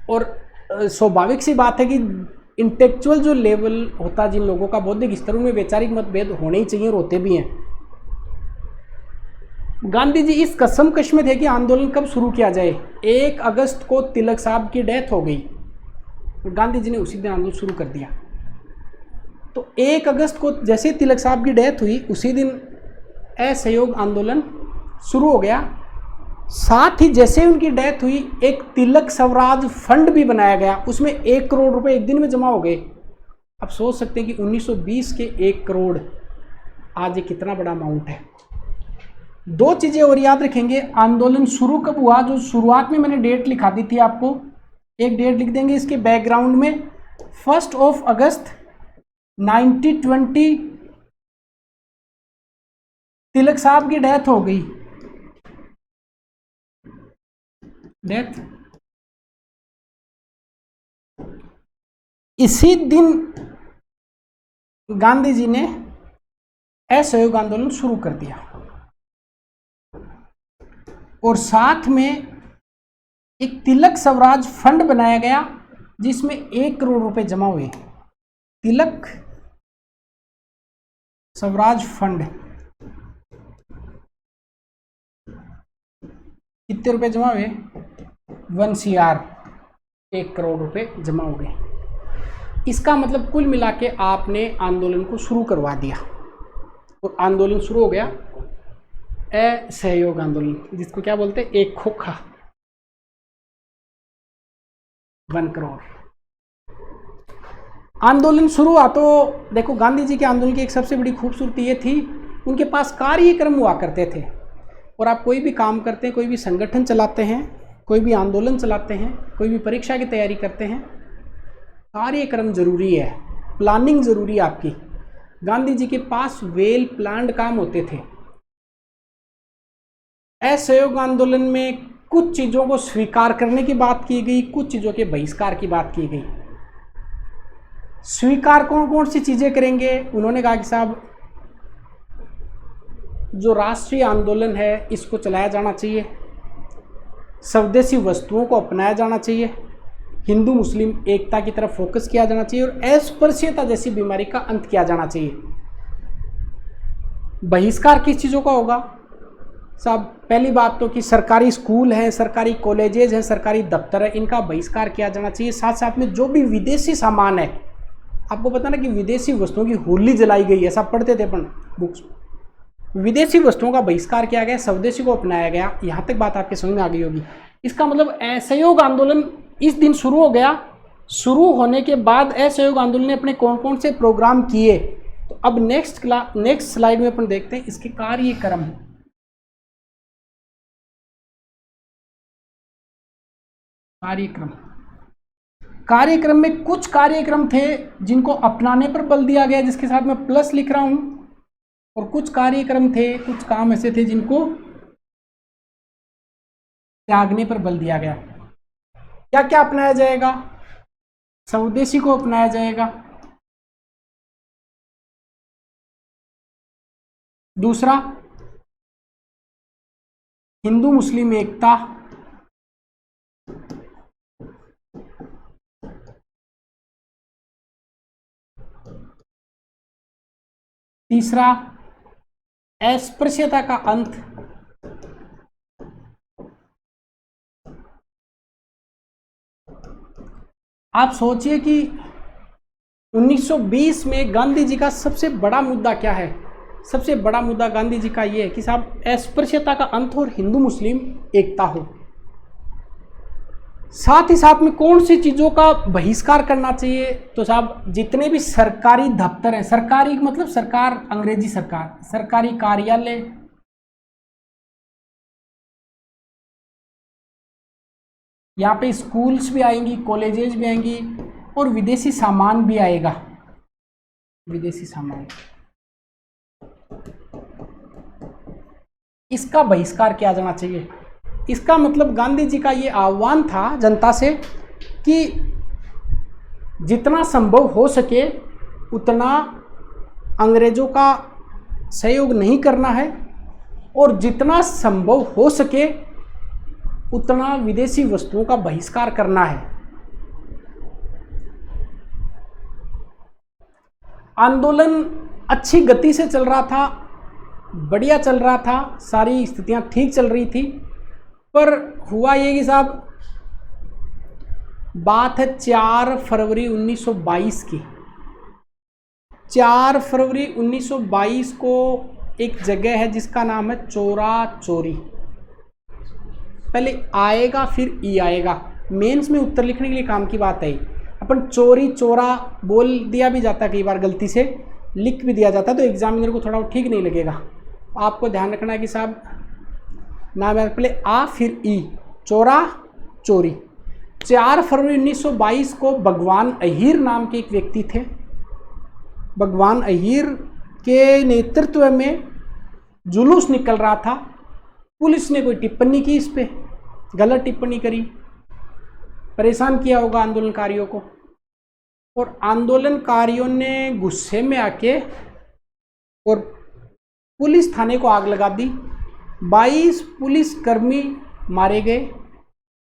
और स्वाभाविक सी बात है कि इंटेलेक्चुअल जो लेवल होता है जिन लोगों का बौद्धिक स्तर, उनमें वैचारिक मतभेद होने ही चाहिए और होते भी हैं। गांधी जी इस कसम में थे कि आंदोलन कब शुरू किया जाए। 1 अगस्त को तिलक साहब की डेथ हो गई, गांधी जी ने उसी दिन आंदोलन शुरू कर दिया। तो 1 अगस्त को जैसे तिलक साहब की डेथ हुई, उसी दिन असहयोग आंदोलन शुरू हो गया। साथ ही जैसे उनकी डेथ हुई, एक तिलक स्वराज फंड भी बनाया गया, उसमें 1 करोड़ रुपए एक दिन में जमा हो गए। अब सोच सकते हैं कि 1920 के 1 करोड़ आज ये कितना बड़ा अमाउंट है। 2 चीजें और याद रखेंगे, आंदोलन शुरू कब हुआ, जो शुरुआत में मैंने डेट लिखा दी थी आपको, एक डेट लिख देंगे इसके बैकग्राउंड में, 1 अगस्त 1920 तिलक साहब की डेथ हो गई। डेथ इसी दिन गांधी जी ने असहयोग आंदोलन शुरू कर दिया और साथ में एक तिलक स्वराज फंड बनाया गया जिसमें 1 करोड़ रुपए जमा हुए। तिलक स्वराज फंड कितने रुपए जमा हुए? 1 CR, 1 करोड़ रुपए जमा हो गए। इसका मतलब कुल मिला के आपने आंदोलन को शुरू करवा दिया और आंदोलन शुरू हो गया असहयोग आंदोलन, जिसको क्या बोलते हैं? एक खोखा 1 करोड़। आंदोलन शुरू हुआ तो देखो, गांधी जी के आंदोलन की एक सबसे बड़ी खूबसूरती ये थी, उनके पास कार्यक्रम हुआ करते थे। और आप कोई भी काम करते हैं, कोई भी संगठन चलाते हैं, कोई भी आंदोलन चलाते हैं, कोई भी परीक्षा की तैयारी करते हैं, कार्यक्रम जरूरी है, प्लानिंग जरूरी है आपकी। गांधी जी के पास वेल प्लान्ड काम होते थे। असहयोग आंदोलन में कुछ चीजों को स्वीकार करने की बात की गई, कुछ चीजों के बहिष्कार की बात की गई। स्वीकार कौन कौन सी चीजें करेंगे? उन्होंने कहा कि साहब, जो राष्ट्रीय आंदोलन है इसको चलाया जाना चाहिए, स्वदेशी वस्तुओं को अपनाया जाना चाहिए, हिंदू मुस्लिम एकता की तरफ फोकस किया जाना चाहिए और अस्पृश्यता जैसी बीमारी का अंत किया जाना चाहिए। बहिष्कार किस चीज़ों का होगा साहब? पहली बात तो कि सरकारी स्कूल हैं, सरकारी कॉलेजेस हैं, सरकारी दफ्तर है, इनका बहिष्कार किया जाना चाहिए। साथ साथ में जो भी विदेशी सामान है, आपको पता ना कि विदेशी वस्तुओं की होली जलाई गई, ऐसा पढ़ते थे अपन बुक्स। विदेशी वस्तुओं का बहिष्कार किया गया, स्वदेशी को अपनाया गया। यहाँ तक बात आपके समझ में आ गई होगी। इसका मतलब असहयोग आंदोलन इस दिन शुरू हो गया। शुरू होने के बाद असहयोग आंदोलन ने अपने कौन कौन से प्रोग्राम किए, तो अब नेक्स्ट स्लाइड में अपन देखते हैं इसके कार्यक्रम। कार्यक्रम में कुछ कार्यक्रम थे जिनको अपनाने पर बल दिया गया, जिसके साथ मैं प्लस लिख रहा हूं, और कुछ कार्यक्रम थे, कुछ काम ऐसे थे जिनको त्यागने पर बल दिया गया। क्या क्या अपनाया जाएगा? स्वदेशी को अपनाया जाएगा। दूसरा, हिंदू मुस्लिम एकता। तीसरा, अस्पृश्यता का अंत। आप सोचिए कि 1920 में गांधी जी का सबसे बड़ा मुद्दा क्या है? सबसे बड़ा मुद्दा गांधी जी का ये है कि साहब अस्पृश्यता का अंत और हिंदू मुस्लिम एकता हो। साथ ही साथ में कौन सी चीज़ों का बहिष्कार करना चाहिए? तो साहब जितने भी सरकारी दफ्तर हैं, सरकारी मतलब सरकार, अंग्रेजी सरकार, सरकारी कार्यालय, यहाँ पे स्कूल्स भी आएंगी, कॉलेजेस भी आएंगी और विदेशी सामान भी आएगा। विदेशी सामान, इसका बहिष्कार किया जाना चाहिए। इसका मतलब गांधी जी का ये आह्वान था जनता से कि जितना संभव हो सके उतना अंग्रेजों का सहयोग नहीं करना है और जितना संभव हो सके उतना विदेशी वस्तुओं का बहिष्कार करना है। आंदोलन अच्छी गति से चल रहा था, बढ़िया चल रहा था, सारी स्थितियां ठीक चल रही थी, पर हुआ ये कि साहब बात है 4 फरवरी 1922 की। 4 फरवरी 1922 को एक जगह है जिसका नाम है चोरा चोरी। पहले आएगा फिर ई आएगा, मेंस में उत्तर लिखने के लिए काम की बात है। अपन चोरी चोरा बोल दिया भी जाता है, कई बार गलती से लिख भी दिया जाता है, तो एग्जामिनर को थोड़ा ठीक नहीं लगेगा। आपको ध्यान रखना है कि साहब नाम है पहले आ फिर ई, चोरा चोरी। 4 फरवरी 1922 को भगवान अहीर नाम के एक व्यक्ति थे। भगवान अहीर के नेतृत्व में जुलूस निकल रहा था। पुलिस ने कोई टिप्पणी की, इस पे गलत टिप्पणी करी, परेशान किया होगा आंदोलनकारियों को, और आंदोलनकारियों ने गुस्से में आके और पुलिस थाने को आग लगा दी। 22 पुलिसकर्मी मारे गए।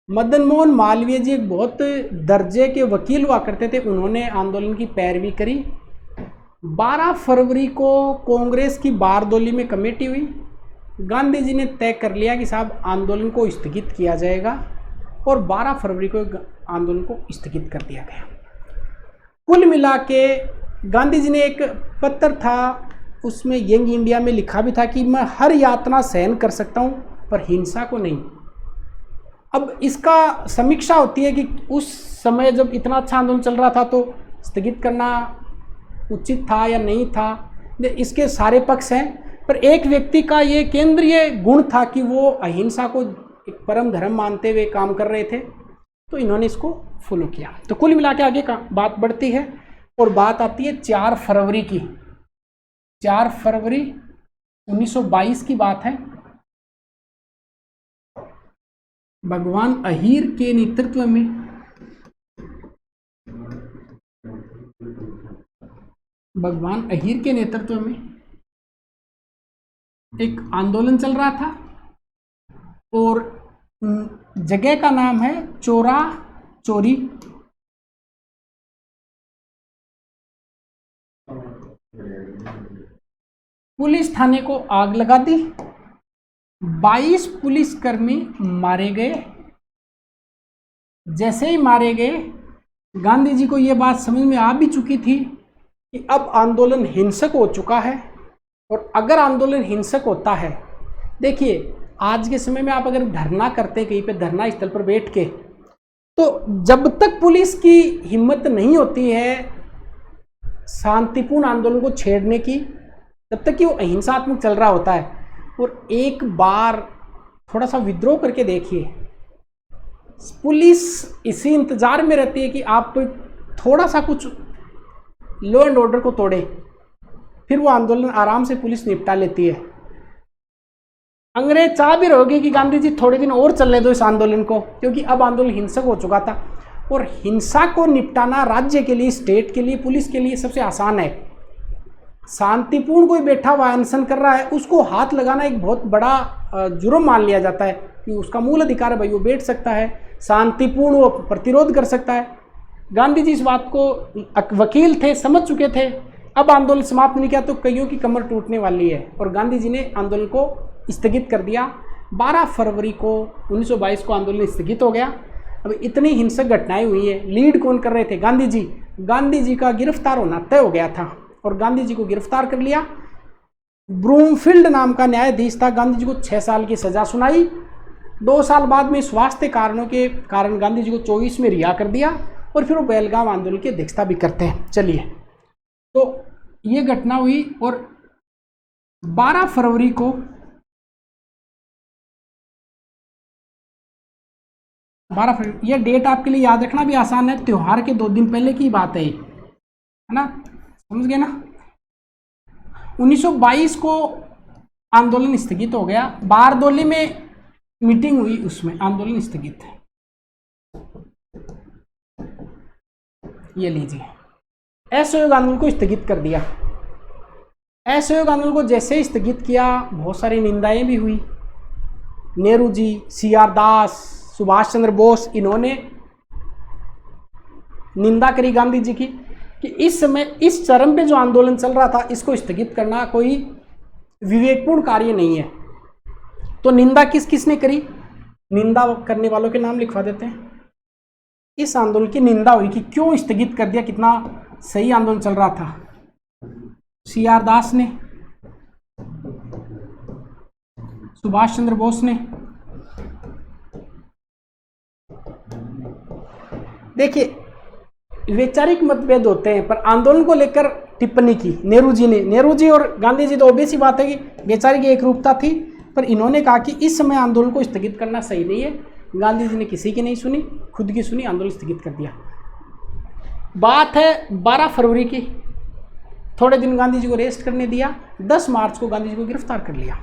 मदन मोहन मालवीय जी एक बहुत दर्जे के वकील हुआ करते थे, उन्होंने आंदोलन की पैरवी करी। 12 फरवरी को कांग्रेस की बारदोली में कमेटी हुई। गांधी जी ने तय कर लिया कि साहब आंदोलन को स्थगित किया जाएगा, और 12 फरवरी को आंदोलन को स्थगित कर दिया गया। कुल मिला के गांधी जी ने एक पत्र था, उसमें यंग इंडिया में लिखा भी था कि मैं हर यातना सहन कर सकता हूं, पर हिंसा को नहीं। अब इसका समीक्षा होती है कि उस समय जब इतना अच्छा आंदोलन चल रहा था तो स्थगित करना उचित था या नहीं था, इसके सारे पक्ष हैं। पर एक व्यक्ति का ये केंद्रीय गुण था कि वो अहिंसा को एक परम धर्म मानते हुए काम कर रहे थे, तो इन्होंने इसको फॉलो किया। तो कुल मिला के आगे का बात बढ़ती है और बात आती है 4 फरवरी की। 4 फरवरी 1922 की बात है। भगवान अहीर के नेतृत्व में एक आंदोलन चल रहा था, और जगह का नाम है चोरा चोरी। पुलिस थाने को आग लगा दी। 22 पुलिसकर्मी मारे गए। जैसे ही मारे गए, गांधी जी को यह बात समझ में आ भी चुकी थी कि अब आंदोलन हिंसक हो चुका है, और अगर आंदोलन हिंसक होता है, देखिए आज के समय में आप अगर धरना करते कहीं पे धरना स्थल पर बैठ के, तो जब तक पुलिस की हिम्मत नहीं होती है शांतिपूर्ण आंदोलन को छेड़ने की, जब तक कि वो अहिंसात्मक चल रहा होता है। और एक बार थोड़ा सा विद्रोह करके देखिए, पुलिस इसी इंतजार में रहती है कि आप थोड़ा सा कुछ लॉ एंड ऑर्डर को तोड़े, फिर वो आंदोलन आराम से पुलिस निपटा लेती है। अंग्रेज चाह भी रहोगे कि गांधी जी थोड़े दिन और चलने दो इस आंदोलन को, क्योंकि अब आंदोलन हिंसक हो चुका था, और हिंसा को निपटाना राज्य के लिए, स्टेट के लिए, पुलिस के लिए सबसे आसान है। शांतिपूर्ण कोई बैठा हुआ अनशन कर रहा है, उसको हाथ लगाना एक बहुत बड़ा जुर्म मान लिया जाता है कि उसका मूल अधिकार है, भाई वो बैठ सकता है, शांतिपूर्ण वो प्रतिरोध कर सकता है। गांधी जी इस बात को वकील थे, समझ चुके थे। अब आंदोलन समाप्त नहीं किया तो कईयों की कमर टूटने वाली है, और गांधी जी ने आंदोलन को स्थगित कर दिया। 12 फरवरी को 1922 को आंदोलन स्थगित हो गया। अब इतनी हिंसक घटनाएं हुई है। लीड कौन कर रहे थे? गांधी जी। गांधी जी का गिरफ्तार होना तय हो गया था, और गांधी जी को गिरफ्तार कर लिया। ब्रूमफील्ड नाम का न्यायाधीश था, गांधी जी को 6 साल की सजा सुनाई। 2 साल बाद में स्वास्थ्य कारणों के कारण गांधी जी को 24 में रिहा कर दिया, और फिर वो बेलगाम आंदोलन की अध्यक्षता भी करते हैं। चलिए, तो ये घटना हुई। और 12 फरवरी को ये डेट आपके लिए याद रखना भी आसान है, त्योहार के 2 दिन पहले की बात है ना, समझ गए ना। 1922 को आंदोलन स्थगित हो गया। बारदोली में मीटिंग हुई, उसमें आंदोलन स्थगित है। ये लीजिए, असहयोग आंदोलन को स्थगित कर दिया। असहयोग आंदोलन को जैसे ही स्थगित किया, बहुत सारी निंदाएं भी हुई। नेहरू जी, CR दास, सुभाष चंद्र बोस, इन्होंने निंदा करी गांधी जी की कि इस समय इस चरम पे जो आंदोलन चल रहा था, इसको स्थगित करना कोई विवेकपूर्ण कार्य नहीं है। तो निंदा किस किसने करी? निंदा करने वालों के नाम लिखवा देते हैं। इस आंदोलन की निंदा हुई कि क्यों स्थगित कर दिया, कितना सही आंदोलन चल रहा था। CR दास ने, सुभाष चंद्र बोस ने। देखिए, वैचारिक मतभेद होते हैं, पर आंदोलन को लेकर टिप्पणी की नेहरू जी ने। नेहरू जी और गांधी जी तो ऑब्वियस ही बात है कि वैचारिक एक रूपता थी, पर इन्होंने कहा कि इस समय आंदोलन को स्थगित करना सही नहीं है, गांधी जी ने किसी की नहीं सुनी, खुद की सुनी, आंदोलन स्थगित कर दिया। बात है 12 फरवरी की। थोड़े दिन गांधी जी को रेस्ट करने दिया, 10 मार्च को गांधी जी को गिरफ्तार कर लिया।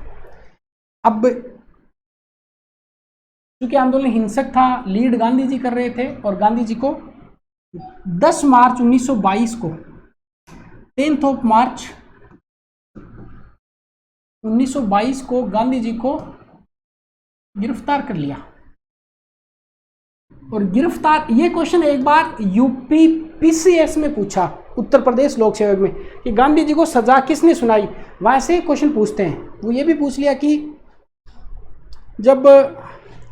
अब क्योंकि आंदोलन हिंसक था, लीड गांधी जी कर रहे थे, और गांधी जी को 10 मार्च 1922 को 10th ऑफ मार्च 1922 को गांधी जी को गिरफ्तार कर लिया। और गिरफ्तार, ये क्वेश्चन एक बार यूपी पीसीएस में पूछा, उत्तर प्रदेश लोक सेवक में, कि गांधी जी को सजा किसने सुनाई। वैसे क्वेश्चन पूछते हैं। वो ये भी पूछ लिया कि जब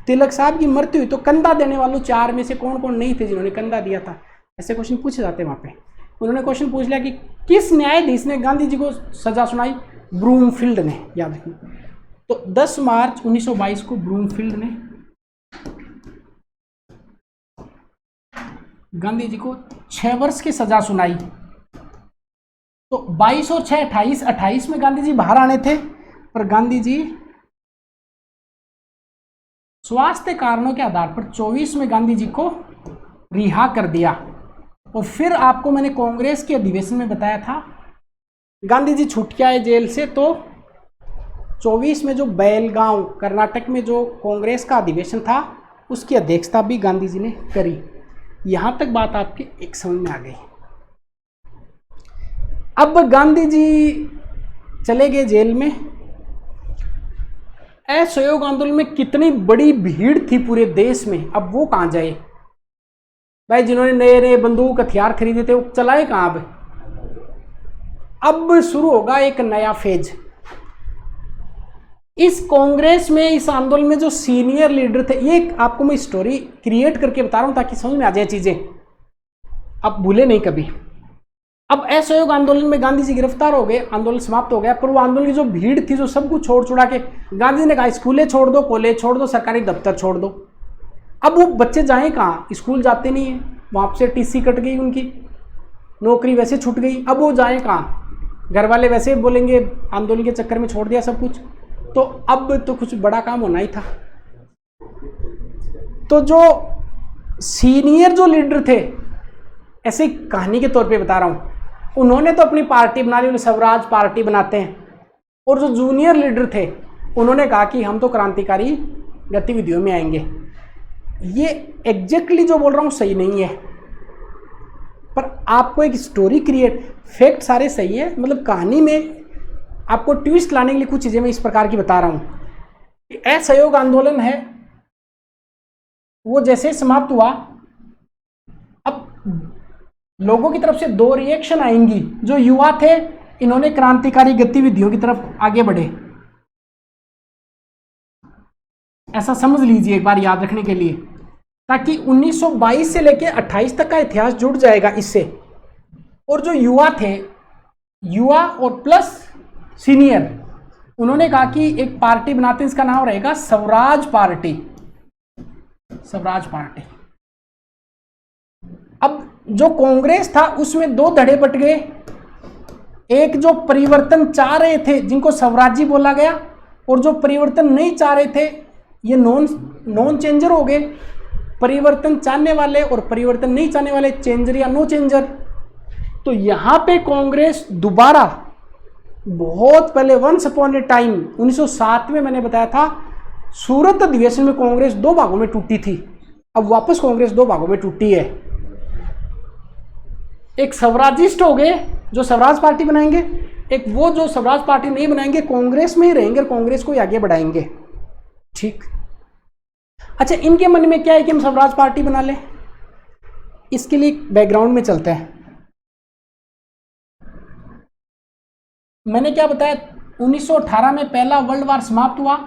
तिलक साहब की मृत्यु हुई तो कंधा देने वालों 4 में से कौन कौन नहीं थे जिन्होंने कंधा दिया था। ऐसे क्वेश्चन पूछे जाते हैं वहाँ पे। उन्होंने क्वेश्चन पूछ लिया कि किस न्यायाधीश ने गांधी जी को सजा सुनाई। ब्रूमफील्ड ने, याद रखिए। तो 10 मार्च 1922 को ब्रूमफील्ड ने गांधी जी को 6 वर्ष की सजा सुनाई। तो 22 और 6 28 में गांधी जी बाहर आने थे, पर गांधी जी स्वास्थ्य कारणों के आधार पर 24 में गांधी जी को रिहा कर दिया। और फिर आपको मैंने कांग्रेस के अधिवेशन में बताया था, गांधी जी छूट के आए जेल से, तो 24 में जो बेलगांव कर्नाटक में जो कांग्रेस का अधिवेशन था उसकी अध्यक्षता भी गांधी जी ने करी। यहां तक बात आपके एक समझ में आ गई। अब गांधी जी चले गए जेल में। असहयोग आंदोलन में कितनी बड़ी भीड़ थी पूरे देश में, अब वो कहां जाए भाई। जिन्होंने नए नए बंदूक हथियार खरीदे थे वो चलाए कहां। अब शुरू होगा एक नया फेज। इस कांग्रेस में, इस आंदोलन में जो सीनियर लीडर थे, ये आपको मैं स्टोरी क्रिएट करके बता रहा हूं ताकि समझ में आ जाए चीजें, आप भूले नहीं कभी। अब असहयोग आंदोलन में गांधी जी गिरफ्तार हो गए, आंदोलन समाप्त हो गया, पर वो आंदोलन की जो भीड़ थी, जो सब कुछ छोड़ छुड़ा के गांधी जी ने कहा स्कूलें छोड़ दो, कॉलेज छोड़ दो, सरकारी दफ्तर छोड़ दो। अब वो बच्चे जाएं कहाँ, स्कूल जाते नहीं है, वहाँ से टीसी कट गई, उनकी नौकरी वैसे छूट गई। अब वो जाएं कहाँ, घर वाले वैसे बोलेंगे आंदोलन के चक्कर में छोड़ दिया सब कुछ। तो अब तो कुछ बड़ा काम होना ही था। तो जो सीनियर जो लीडर थे, ऐसे कहानी के तौर पे बता रहा हूँ, उन्होंने तो अपनी पार्टी बना ली, स्वराज पार्टी बनाते हैं। और जो जूनियर लीडर थे उन्होंने कहा कि हम तो क्रांतिकारी गतिविधियों में आएंगे। ये एग्जैक्टली जो बोल रहा हूँ सही नहीं है, पर आपको एक स्टोरी क्रिएट, फैक्ट सारे सही है, मतलब कहानी में आपको ट्विस्ट लाने के लिए कुछ चीजें मैं इस प्रकार की बता रहा हूँ। असहयोग आंदोलन है वो जैसे समाप्त हुआ, अब लोगों की तरफ से 2 रिएक्शन आएंगी। जो युवा थे इन्होंने क्रांतिकारी गतिविधियों की तरफ आगे बढ़े, ऐसा समझ लीजिए एक बार याद रखने के लिए, ताकि 1922 से लेकर 28 तक का इतिहास जुड़ जाएगा इससे। और जो युवा थे, युवा और प्लस सीनियर, उन्होंने कहा कि एक पार्टी बनाते हैं, इसका नाम रहेगा स्वराज पार्टी। स्वराज पार्टी। अब जो कांग्रेस था उसमें 2 धड़े बट गए। एक जो परिवर्तन चाह रहे थे जिनको स्वराजी बोला गया, और जो परिवर्तन नहीं चाह रहे थे ये नॉन चेंजर हो गए। परिवर्तन चाहने वाले और परिवर्तन नहीं चाहने वाले, चेंजर या नो चेंजर। तो यहां पे कांग्रेस दोबारा, बहुत पहले वंस अपॉन ए टाइम 1907 में मैंने बताया था, सूरत अधिवेशन में कांग्रेस 2 भागों में टूटी थी। अब वापस कांग्रेस 2 भागों में टूटी है। एक स्वराजिस्ट हो गए जो स्वराज पार्टी बनाएंगे, एक वो जो स्वराज पार्टी नहीं बनाएंगे, कांग्रेस में ही रहेंगे और कांग्रेस को ही आगे बढ़ाएंगे। ठीक। अच्छा, इनके मन में क्या है कि हम स्वराज पार्टी बना लें? इसके लिए बैकग्राउंड में चलते हैं। मैंने क्या बताया, 1918 में पहला वर्ल्ड वार समाप्त हुआ।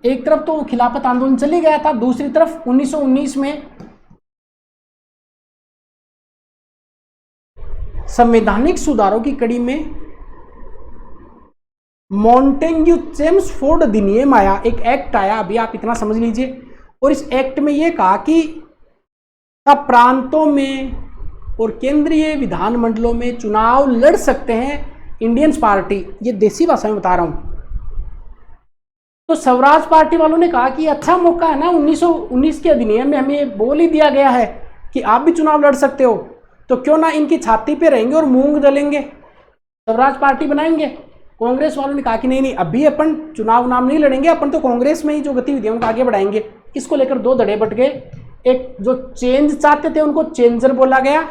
एक तरफ तो खिलाफत आंदोलन चली गया था, दूसरी तरफ 1919 में संवैधानिक सुधारों की कड़ी में मॉन्टेग्यू चेम्सफोर्ड अधिनियम आया, एक एक्ट आया, अभी आप इतना समझ लीजिए। और इस एक्ट में यह कहा कि प्रांतों में और केंद्रीय विधानमंडलों में चुनाव लड़ सकते हैं इंडियंस पार्टी। ये देसी भाषा में बता रहा हूं। तो स्वराज पार्टी वालों ने कहा कि अच्छा मौका है ना, 1919 के अधिनियम में हमें बोल ही दिया गया है कि आप भी चुनाव लड़ सकते हो, तो क्यों ना इनकी छाती पे रहेंगे और मूंग दलेंगे, स्वराज पार्टी बनाएंगे। कांग्रेस वालों ने कहा कि नहीं नहीं, अभी अपन चुनाव नाम नहीं लड़ेंगे, अपन तो कांग्रेस में ही जो गतिविधियों को आगे बढ़ाएंगे। इसको लेकर दो धड़े बट गए। एक जो चेंज चाहते थे उनको चेंजर बोला गया,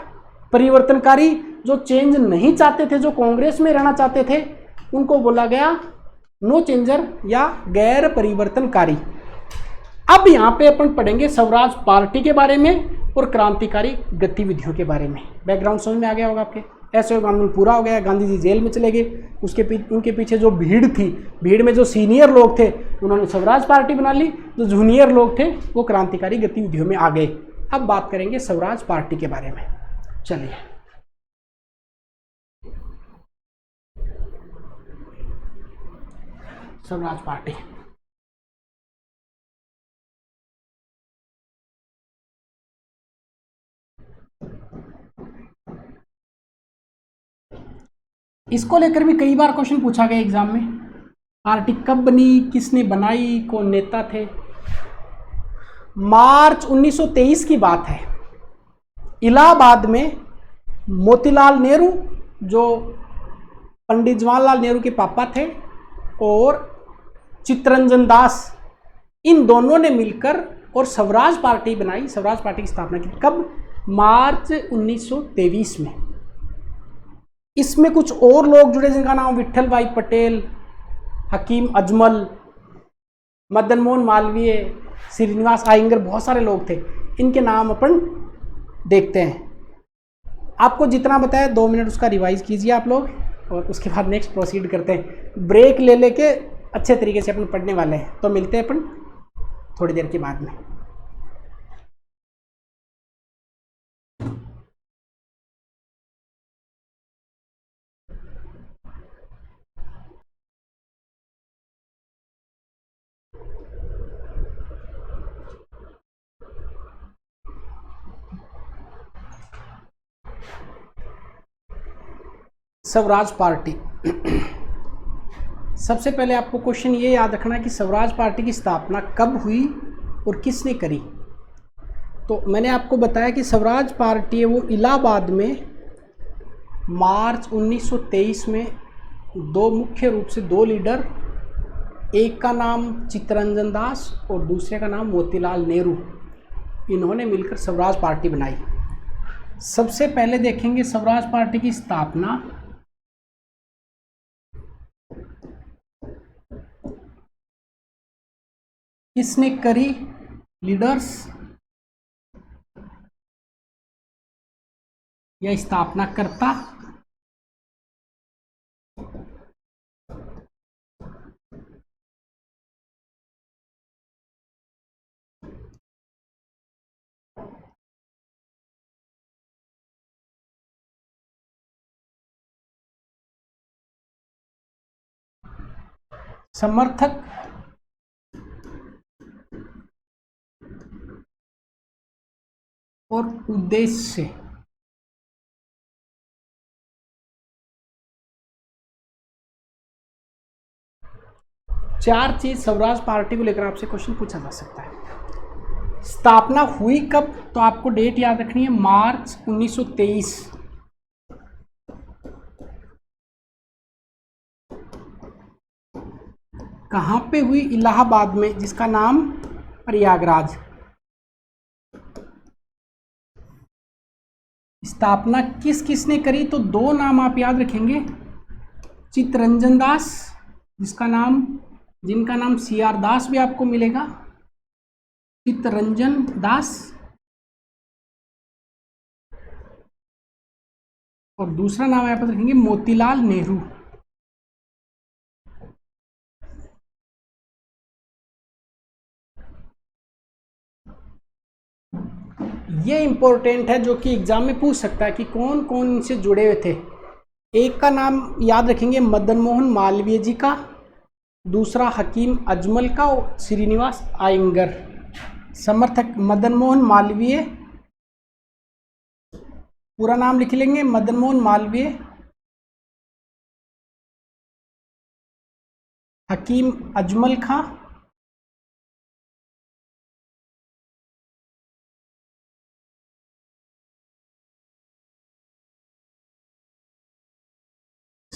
परिवर्तनकारी। जो चेंज नहीं चाहते थे, जो कांग्रेस में रहना चाहते थे, उनको बोला गया नो चेंजर या गैर परिवर्तनकारी। अब यहाँ पे अपन पढ़ेंगे स्वराज पार्टी के बारे में और क्रांतिकारी गतिविधियों के बारे में। बैकग्राउंड समझ में आ गया होगा आपके। असहयोग आंदोलन पूरा हो गया, गांधी जी जेल में चले गए, उनके पीछे जो भीड़ थी, भीड़ में जो सीनियर लोग थे उन्होंने स्वराज पार्टी बना ली, जो जूनियर लोग थे वो क्रांतिकारी गतिविधियों में आ गए। अब बात करेंगे स्वराज पार्टी के बारे में। चलिए, स्वराज पार्टी इसको लेकर भी कई बार क्वेश्चन पूछा गया एग्जाम में। पार्टी कब बनी, किसने बनाई, कौन नेता थे। मार्च 1923 की बात है। इलाहाबाद में मोतीलाल नेहरू, जो पंडित जवाहरलाल नेहरू के पापा थे, और चित्तरंजन दास, इन दोनों ने मिलकर और स्वराज पार्टी बनाई। स्वराज पार्टी की स्थापना की कब? मार्च 1923 में। इसमें कुछ और लोग जुड़े जिनका नाम विट्ठल भाई पटेल, हकीम अजमल, मदन मोहन मालवीय, श्रीनिवास आयंगर, बहुत सारे लोग थे। इनके नाम अपन देखते हैं। आपको जितना बताया 2 मिनट उसका रिवाइज कीजिए आप लोग, और उसके बाद नेक्स्ट प्रोसीड करते हैं। ब्रेक ले लेके अच्छे तरीके से अपन पढ़ने वाले हैं, तो मिलते हैं अपन थोड़ी देर के बाद में। स्वराज पार्टी सबसे पहले आपको क्वेश्चन ये याद रखना कि स्वराज पार्टी की स्थापना कब हुई और किसने करी। तो मैंने आपको बताया कि स्वराज पार्टी है वो इलाहाबाद में मार्च 1923 में मुख्य रूप से 2 लीडर, एक का नाम चित्तरंजन दास और दूसरे का नाम मोतीलाल नेहरू, इन्होंने मिलकर स्वराज पार्टी बनाई। सबसे पहले देखेंगे स्वराज पार्टी की स्थापना किसने करी, लीडर्स या स्थापना करता। समर्थक और उद्देश्य। चार चीज स्वराज पार्टी को लेकर आपसे क्वेश्चन पूछा जा सकता है। स्थापना हुई कब, तो आपको डेट याद रखनी है, मार्च 1923। कहां पे हुई? इलाहाबाद में, जिसका नाम प्रयागराज। स्थापना किस किसने करी, तो 2 नाम आप याद रखेंगे, चित्तरंजन दास, जिनका नाम CR दास भी आपको मिलेगा, चित्तरंजन दास, और दूसरा नाम आप रखेंगे मोतीलाल नेहरू। ये इंपॉर्टेंट है, जो कि एग्जाम में पूछ सकता है कि कौन कौन इनसे जुड़े हुए थे। एक का नाम याद रखेंगे मदन मोहन मालवीय जी का, दूसरा हकीम अजमल का और श्रीनिवास आयंगर। समर्थक मदन मोहन मालवीय, पूरा नाम लिख लेंगे, मदन मोहन मालवीय, हकीम अजमल खां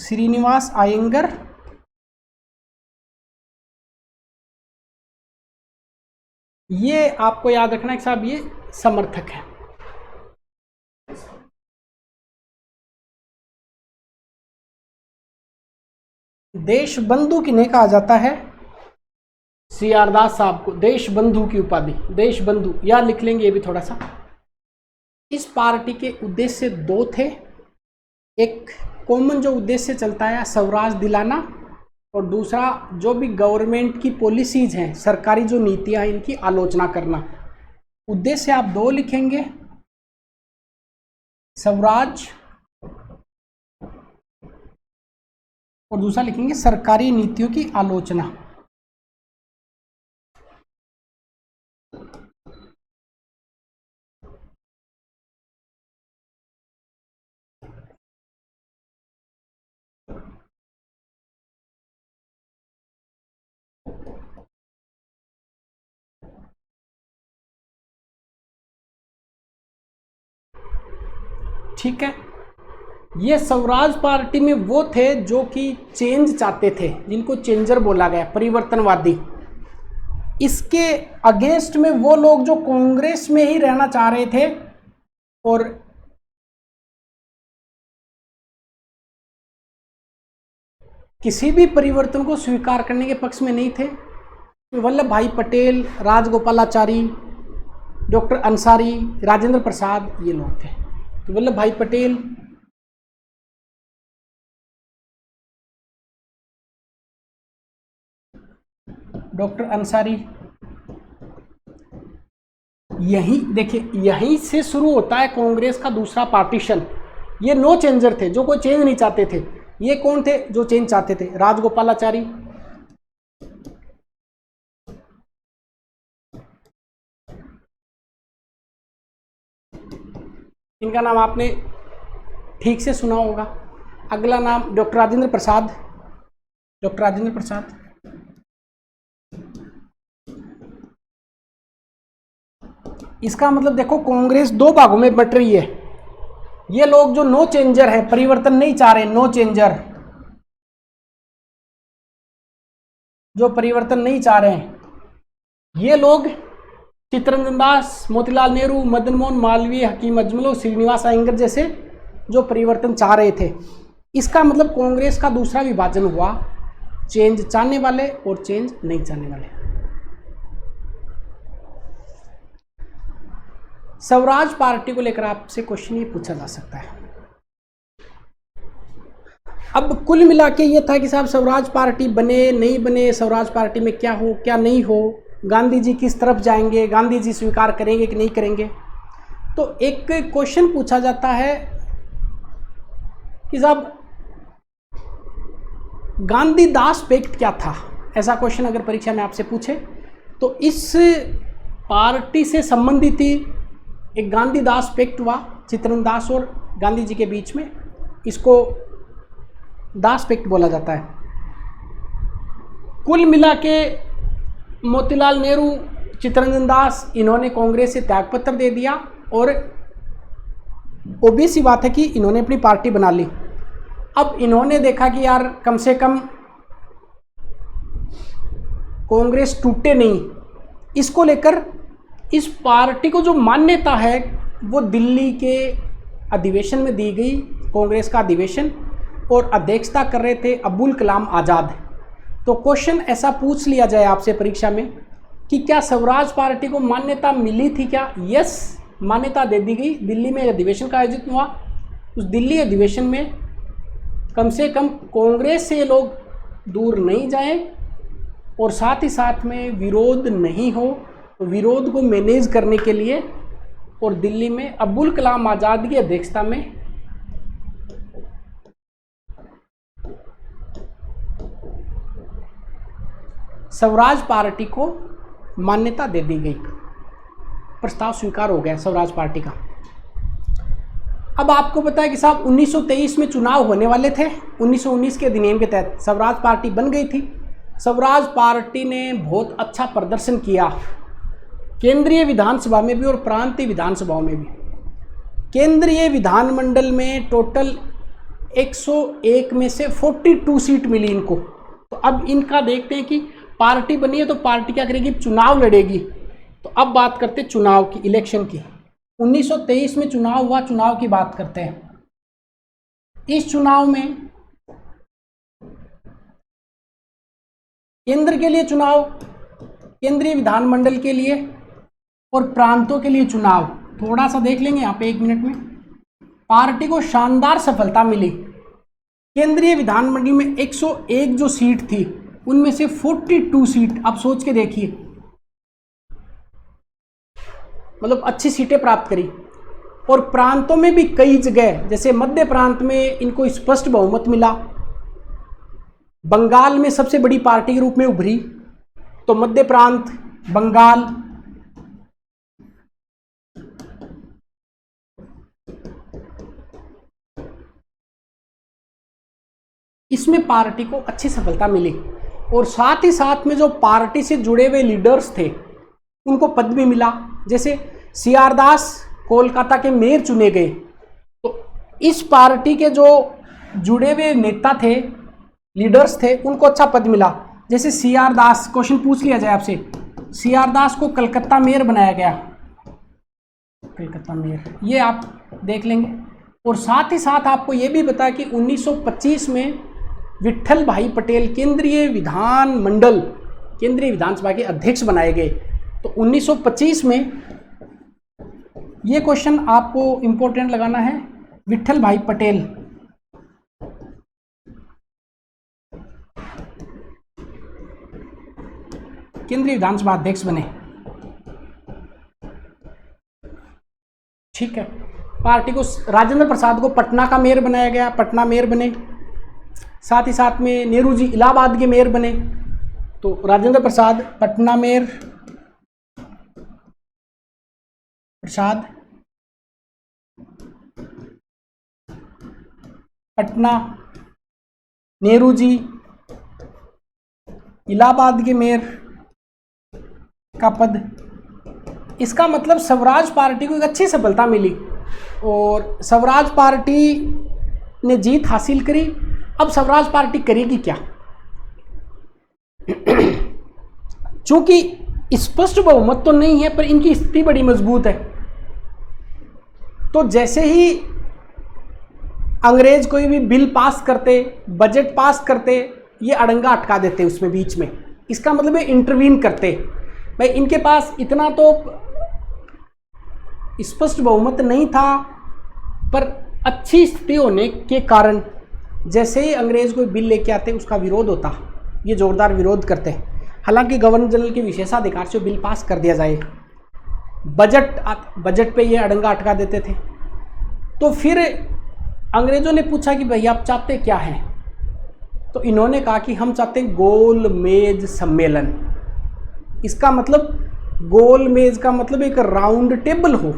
श्रीनिवास अयंगर, ये आपको याद रखना है कि साहब ये समर्थक है। देश बंधु किन्हें कहा जाता है? सी आर दास साहब को देश बंधु की उपाधि, देश बंधु या लिख लेंगे ये भी थोड़ा सा। इस पार्टी के उद्देश्य दो थे, एक कॉमन जो उद्देश्य चलता है स्वराज दिलाना, और दूसरा जो भी गवर्नमेंट की पॉलिसीज हैं, सरकारी जो नीतियां हैं, इनकी आलोचना करना। उद्देश्य आप दो लिखेंगे, स्वराज, और दूसरा लिखेंगे सरकारी नीतियों की आलोचना। ठीक है, ये स्वराज पार्टी में वो थे जो कि चेंज चाहते थे, जिनको चेंजर बोला गया, परिवर्तनवादी। इसके अगेंस्ट में वो लोग जो कांग्रेस में ही रहना चाह रहे थे और किसी भी परिवर्तन को स्वीकार करने के पक्ष में नहीं थे। वल्लभ भाई पटेल, राजगोपालाचारी, डॉक्टर अंसारी, राजेंद्र प्रसाद, ये लोग थे। तो वल्लभ भाई पटेल, डॉक्टर अंसारी, यही देखिए, यहीं से शुरू होता है कांग्रेस का दूसरा पार्टीशन। ये नो चेंजर थे, जो कोई चेंज नहीं चाहते थे। ये कौन थे जो चेंज चाहते थे? राजगोपालाचारी, इनका नाम आपने ठीक से सुना होगा। अगला नाम डॉक्टर राजेंद्र प्रसाद, डॉक्टर राजेंद्र प्रसाद। इसका मतलब देखो, कांग्रेस दो भागों में बट रही है। ये लोग जो नो चेंजर है, परिवर्तन नहीं चाह रहे, नो चेंजर, जो परिवर्तन नहीं चाह रहे हैं, ये लोग चित्तरंजन दास, मोतीलाल नेहरू, मदन मोहन मालवीय, हकीम अजमल, श्रीनिवास अयंगर जैसे जो परिवर्तन चाह रहे थे। इसका मतलब कांग्रेस का दूसरा विभाजन हुआ, चेंज चाहने वाले और चेंज नहीं चाहने वाले। स्वराज पार्टी को लेकर आपसे क्वेश्चन ये पूछा जा सकता है। अब कुल मिला के ये था कि साहब स्वराज पार्टी बने नहीं बने, स्वराज पार्टी में क्या हो क्या नहीं हो, गांधी जी किस तरफ जाएंगे, गांधी जी स्वीकार करेंगे कि नहीं करेंगे। तो एक क्वेश्चन पूछा जाता है कि साहब गांधी दास पैक्ट क्या था। ऐसा क्वेश्चन अगर परीक्षा में आपसे पूछे तो इस पार्टी से संबंधित ही एक गांधी दास पैक्ट हुआ, चित्तरंजन दास और गांधी जी के बीच में। इसको दास पैक्ट बोला जाता है। कुल मिला के मोतीलाल नेहरू, चित्तरंजन दास, इन्होंने कांग्रेस से त्यागपत्र दे दिया और ओबीसी बात है कि इन्होंने अपनी पार्टी बना ली। अब इन्होंने देखा कि यार कम से कम कांग्रेस टूटे नहीं, इसको लेकर इस पार्टी को जो मान्यता है वो दिल्ली के अधिवेशन में दी गई, कांग्रेस का अधिवेशन, और अध्यक्षता कर रहे थे अबुल कलाम आज़ाद। तो क्वेश्चन ऐसा पूछ लिया जाए आपसे परीक्षा में कि क्या स्वराज पार्टी को मान्यता मिली थी क्या? यस, मान्यता दे दी गई। दिल्ली में अधिवेशन का आयोजित हुआ, उस दिल्ली अधिवेशन में कम से कम कांग्रेस से लोग दूर नहीं जाएं और साथ ही साथ में विरोध नहीं हो, विरोध को मैनेज करने के लिए, और दिल्ली में अबुल कलाम आज़ाद की अध्यक्षता में स्वराज पार्टी को मान्यता दे दी गई, प्रस्ताव स्वीकार हो गया स्वराज पार्टी का। अब आपको पता है कि साहब 1923 में चुनाव होने वाले थे। 1919 के अधिनियम के तहत स्वराज पार्टी बन गई थी। स्वराज पार्टी ने बहुत अच्छा प्रदर्शन किया, केंद्रीय विधानसभा में भी और प्रांतीय विधानसभाओं में भी। केंद्रीय विधानमंडल में टोटल 101 में से 42 सीट मिली इनको। तो अब इनका देखते हैं कि पार्टी बनी है तो पार्टी क्या करेगी, चुनाव लड़ेगी। तो अब बात करते हैं चुनाव की, इलेक्शन की। 1923 में चुनाव हुआ, चुनाव की बात करते हैं। इस चुनाव में केंद्र के लिए चुनाव, केंद्रीय विधानमंडल के लिए और प्रांतों के लिए चुनाव। थोड़ा सा देख लेंगे यहाँ पे 1 मिनट में। पार्टी को शानदार सफलता मिली। केंद्रीय विधानमंडल में 101 जो सीट थी उनमें से 42 सीट, आप सोच के देखिए, मतलब अच्छी सीटें प्राप्त करी। और प्रांतों में भी कई जगह, जैसे मध्य प्रांत में इनको स्पष्ट बहुमत मिला। बंगाल में सबसे बड़ी पार्टी के रूप में उभरी, तो मध्य प्रांत, बंगाल। इसमें पार्टी को अच्छी सफलता मिली और साथ ही साथ में जो पार्टी से जुड़े हुए लीडर्स थे उनको पद भी मिला। जैसे CR दास कोलकाता के मेयर चुने गए, तो इस पार्टी के जो जुड़े हुए नेता थे, लीडर्स थे, उनको अच्छा पद मिला। जैसे CR दास, क्वेश्चन पूछ लिया जाए आपसे, CR दास को कलकत्ता मेयर बनाया गया, कलकत्ता मेयर, ये आप देख लेंगे। और साथ ही साथ आपको ये भी बताया कि 1925 में विट्ठल भाई पटेल केंद्रीय विधानमंडल, केंद्रीय विधानसभा के अध्यक्ष बनाए गए। तो 1925 में ये क्वेश्चन आपको इंपॉर्टेंट लगाना है, विट्ठल भाई पटेल केंद्रीय विधानसभा अध्यक्ष बने। ठीक है। पार्टी को, राजेंद्र प्रसाद को पटना का मेयर बनाया गया, पटना मेयर बने। साथ ही साथ में नेहरू जी इलाहाबाद के मेयर बने। तो राजेंद्र प्रसाद पटना मेयर, प्रसाद पटना, नेहरू जी इलाहाबाद के मेयर का पद। इसका मतलब स्वराज पार्टी को एक अच्छी सफलता मिली और स्वराज पार्टी ने जीत हासिल करी। अब स्वराज पार्टी करेगी क्या? चूंकि स्पष्ट बहुमत तो नहीं है पर इनकी स्थिति बड़ी मजबूत है, तो जैसे ही अंग्रेज कोई भी बिल पास करते, बजट पास करते, ये अड़ंगा अटका देते उसमें बीच में। इसका मतलब ये इंटरवीन करते। भाई इनके पास इतना तो स्पष्ट बहुमत नहीं था, पर अच्छी स्थिति होने के कारण जैसे ही अंग्रेज कोई बिल लेके आते उसका विरोध होता, ये जोरदार विरोध करते। हालांकि गवर्नर जनरल के विशेषाधिकार से बिल पास कर दिया जाए, बजट पे ये अड़ंगा अटका देते थे। तो फिर अंग्रेजों ने पूछा कि भाई आप चाहते क्या हैं? तो इन्होंने कहा कि हम चाहते हैं गोल मेज सम्मेलन। इसका मतलब, गोल मेज का मतलब एक राउंड टेबल हो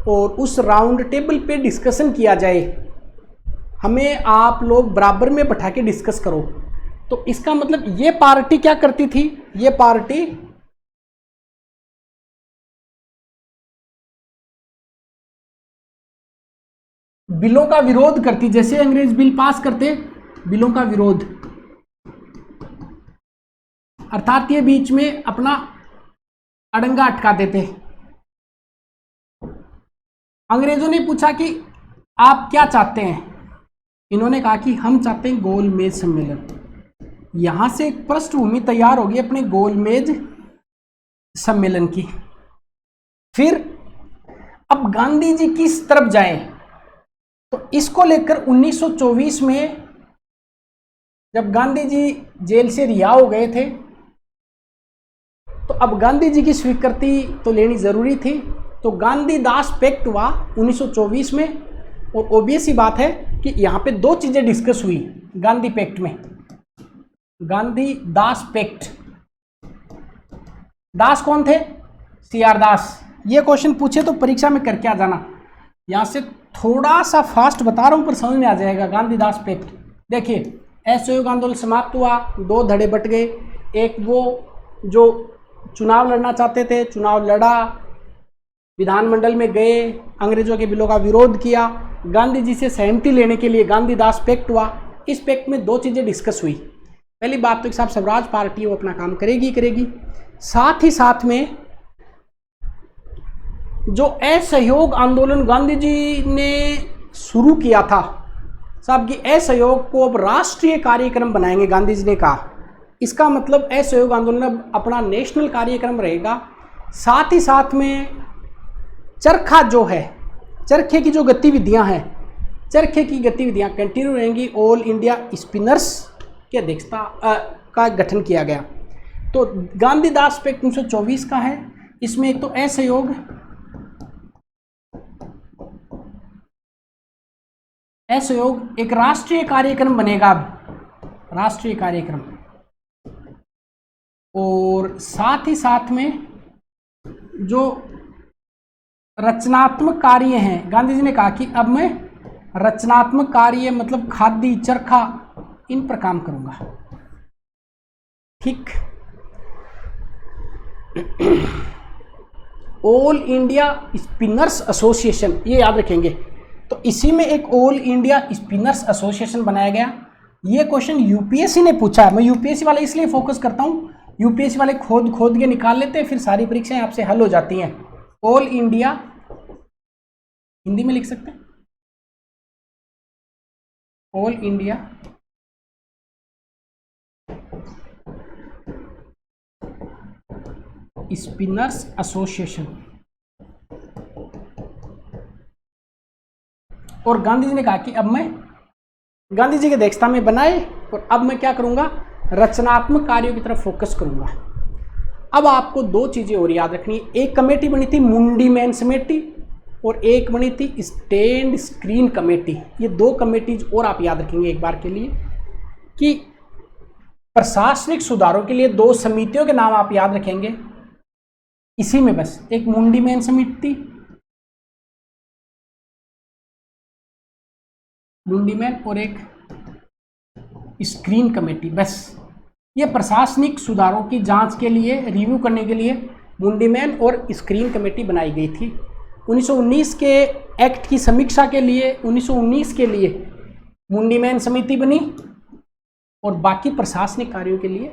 और उस राउंड टेबल पे डिस्कशन किया जाए, हमें आप लोग बराबर में बैठा के डिस्कस करो। तो इसका मतलब ये पार्टी क्या करती थी? ये पार्टी बिलों का विरोध करती। जैसे अंग्रेज बिल पास करते, बिलों का विरोध, अर्थात ये बीच में अपना अड़ंगा अटका देते। अंग्रेजों ने पूछा कि आप क्या चाहते हैं? इन्होंने कहा कि हम चाहते हैं गोल मेज सम्मेलन। यहां से एक पृष्ठभूमि तैयार होगी अपने गोल मेज सम्मेलन की। फिर अब गांधी जी किस तरफ जाएं? तो इसको लेकर 1924 में जब गांधी जी जेल से रिहा हो गए थे, तो अब गांधी जी की स्वीकृति तो लेनी जरूरी थी। तो गांधी दास पैक्ट हुआ 1924 में। और ऑब्वियस ही बात है कि यहाँ पे दो चीजें डिस्कस हुई गांधी पैक्ट में। गांधी दास पैक्ट, दास कौन थे? CR दास। ये क्वेश्चन पूछे तो परीक्षा में करके आ जाना। यहाँ से थोड़ा सा फास्ट बता रहा हूँ पर समझ में आ जाएगा। गांधी दास पैक्ट देखिए, असहयोग आंदोलन समाप्त हुआ, दो धड़े बट गए। एक वो जो चुनाव लड़ना चाहते थे, चुनाव लड़ा, विधानमंडल में गए, अंग्रेजों के बिलों का विरोध किया। दूसरे जो अंग्रेजों के बिलों का विरोध किया, वो थे CR दास। CR दास ने गांधी जी से सहमति लेने के लिए गांधीदास पैक्ट हुआ। इस पैक्ट में दो चीज़ें डिस्कस हुई। पहली बात तो साहब स्वराज पार्टी वो अपना काम करेगी, साथ ही साथ में जो असहयोग आंदोलन गांधी जी ने शुरू किया था साहब की असहयोग को अब राष्ट्रीय कार्यक्रम बनाएंगे, गांधी जी ने कहा। इसका मतलब असहयोग आंदोलन अब अपना नेशनल कार्यक्रम रहेगा। साथ ही साथ में चरखा जो है, चरखे की जो गतिविधियां हैं, चरखे की गतिविधियां कंटिन्यू रहेंगी। ऑल इंडिया स्पिनर्स की अध्यक्षता का गठन किया गया। तो गांधीदास पैक्ट 1924 का है। इसमें एक तो असहयोग एक राष्ट्रीय कार्यक्रम बनेगा, अब राष्ट्रीय कार्यक्रम। और साथ ही साथ में जो रचनात्मक कार्य हैं, गांधी जी ने कहा कि अब मैं रचनात्मक कार्य मतलब खादी, चरखा, इन पर काम करूंगा। ठीक। ऑल इंडिया स्पिनर्स एसोसिएशन, ये याद रखेंगे। तो इसी में एक ऑल इंडिया स्पिनर्स एसोसिएशन बनाया गया। ये क्वेश्चन यूपीएससी ने पूछा है। मैं यूपीएससी वाले इसलिए फोकस करता हूँ, यूपीएससी वाले खोद के निकाल लेते हैं, फिर सारी परीक्षाएं आपसे हल हो जाती हैं। ऑल इंडिया, हिंदी में लिख सकते हैं, ऑल इंडिया स्पिनर्स एसोसिएशन। और गांधी जी ने कहा कि अब मैं गांधी जी की अध्यक्षता में बनाए और अब मैं क्या करूंगा, रचनात्मक कार्यों की तरफ फोकस करूंगा। अब आपको दो चीजें और याद रखनी है। एक कमेटी बनी थी मुंडी मेंस कमेटी और एक बनी थी स्टैंड स्क्रीन कमेटी। ये दो कमेटीज और आप याद रखेंगे एक बार के लिए कि प्रशासनिक सुधारों के लिए दो समितियों के नाम आप याद रखेंगे इसी में बस। एक मुंडी मेन समिति, मुंडी मैन, और एक स्क्रीन कमेटी। बस ये प्रशासनिक सुधारों की जांच के लिए, रिव्यू करने के लिए मुंडी मैन और स्क्रीन कमेटी बनाई गई थी। 1919 के एक्ट की समीक्षा के लिए 1919 के लिए मुंडी मैन समिति बनी और बाकी प्रशासनिक कार्यों के लिए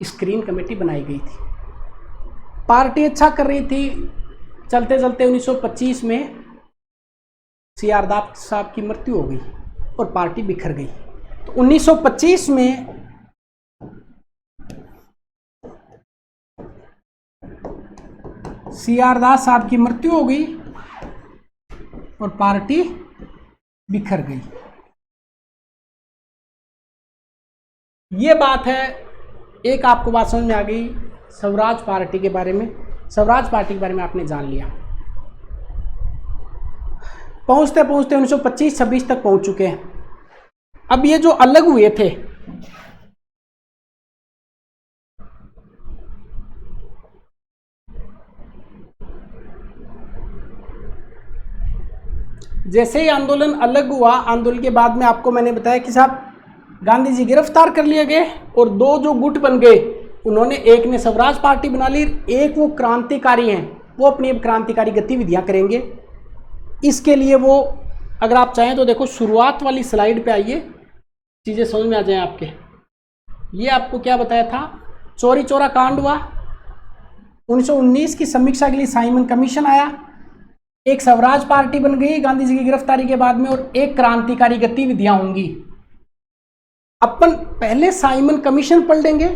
स्क्रीन कमेटी बनाई गई थी। पार्टी अच्छा कर रही थी, चलते चलते 1925 में CR दास साहब की मृत्यु हो गई और पार्टी बिखर गई। तो 1925 में CR दास साहब की मृत्यु हो गई और पार्टी बिखर गई। ये बात है। एक आपको बात समझ में आ गई स्वराज पार्टी के बारे में। स्वराज पार्टी के बारे में आपने जान लिया। पहुंचते पहुंचते 1925-26 तक पहुंच चुके हैं। अब ये जो अलग हुए थे, जैसे ही आंदोलन अलग हुआ, आंदोलन के बाद में आपको मैंने बताया कि साहब गांधी जी गिरफ्तार कर लिए गए और दो जो गुट बन गए, उन्होंने, एक ने स्वराज पार्टी बना ली, एक वो क्रांतिकारी हैं, वो अपनी क्रांतिकारी गतिविधियां करेंगे। इसके लिए वो, अगर आप चाहें तो देखो शुरुआत वाली स्लाइड पे आइए, चीज़ें समझ में आ जाएं आपके। ये आपको क्या बताया था, चौरी चौरा कांड हुआ, 1919 की समीक्षा के लिए साइमन कमीशन आया, एक स्वराज पार्टी बन गई गांधी जी की गिरफ्तारी के बाद में, और एक क्रांतिकारी गतिविधियां होंगी। अपन पहले साइमन कमीशन पढ़ लेंगे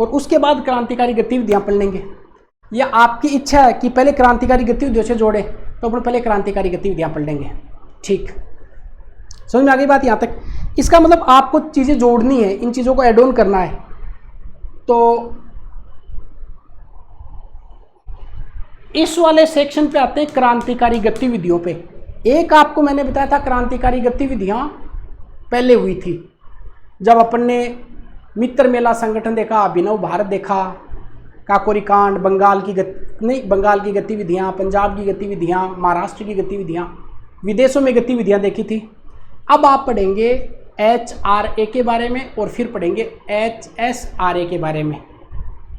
और उसके बाद क्रांतिकारी गतिविधियां पढ़ लेंगे, या आपकी इच्छा है कि पहले क्रांतिकारी गतिविधियों से जोड़े तो अपन पहले क्रांतिकारी गतिविधियां पढ़ लेंगे। ठीक, समझ में आ गई बात यहाँ तक। इसका मतलब आपको चीज़ें जोड़नी है, इन चीज़ों को एड ऑन करना है। तो इस वाले सेक्शन पे आते हैं क्रांतिकारी गतिविधियों पे। एक आपको मैंने बताया था क्रांतिकारी गतिविधियां पहले हुई थी जब अपन ने मित्र मेला संगठन देखा, अभिनव भारत देखा, काकोरी कांड, बंगाल की गतिविधियां, पंजाब की गतिविधियां, महाराष्ट्र की गतिविधियां, विदेशों में गतिविधियां देखी थी। अब आप पढ़ेंगे HRA के बारे में और फिर पढ़ेंगे HSRA के बारे में।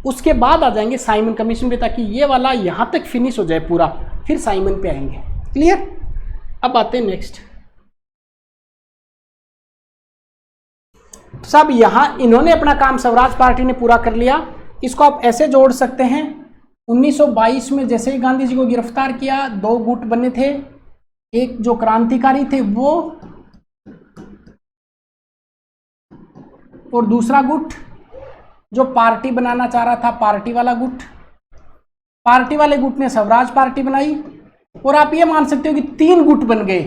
उसके बाद आ जाएंगे साइमन कमीशन पे, ताकि ये वाला यहाँ तक फिनिश हो जाए पूरा, फिर साइमन पे आएंगे। क्लियर? अब आते हैं नेक्स्ट। सब यहाँ इन्होंने अपना काम स्वराज पार्टी ने पूरा कर लिया। इसको आप ऐसे जोड़ सकते हैं, 1922 में जैसे ही गांधी जी को गिरफ्तार किया, दो गुट बने थे, एक जो क्रांतिकारी थे वो, और दूसरा गुट जो पार्टी बनाना चाह रहा था, पार्टी वाला गुट। पार्टी वाले गुट ने स्वराज पार्टी बनाई, और आप ये मान सकते हो कि 3 गुट बन गए।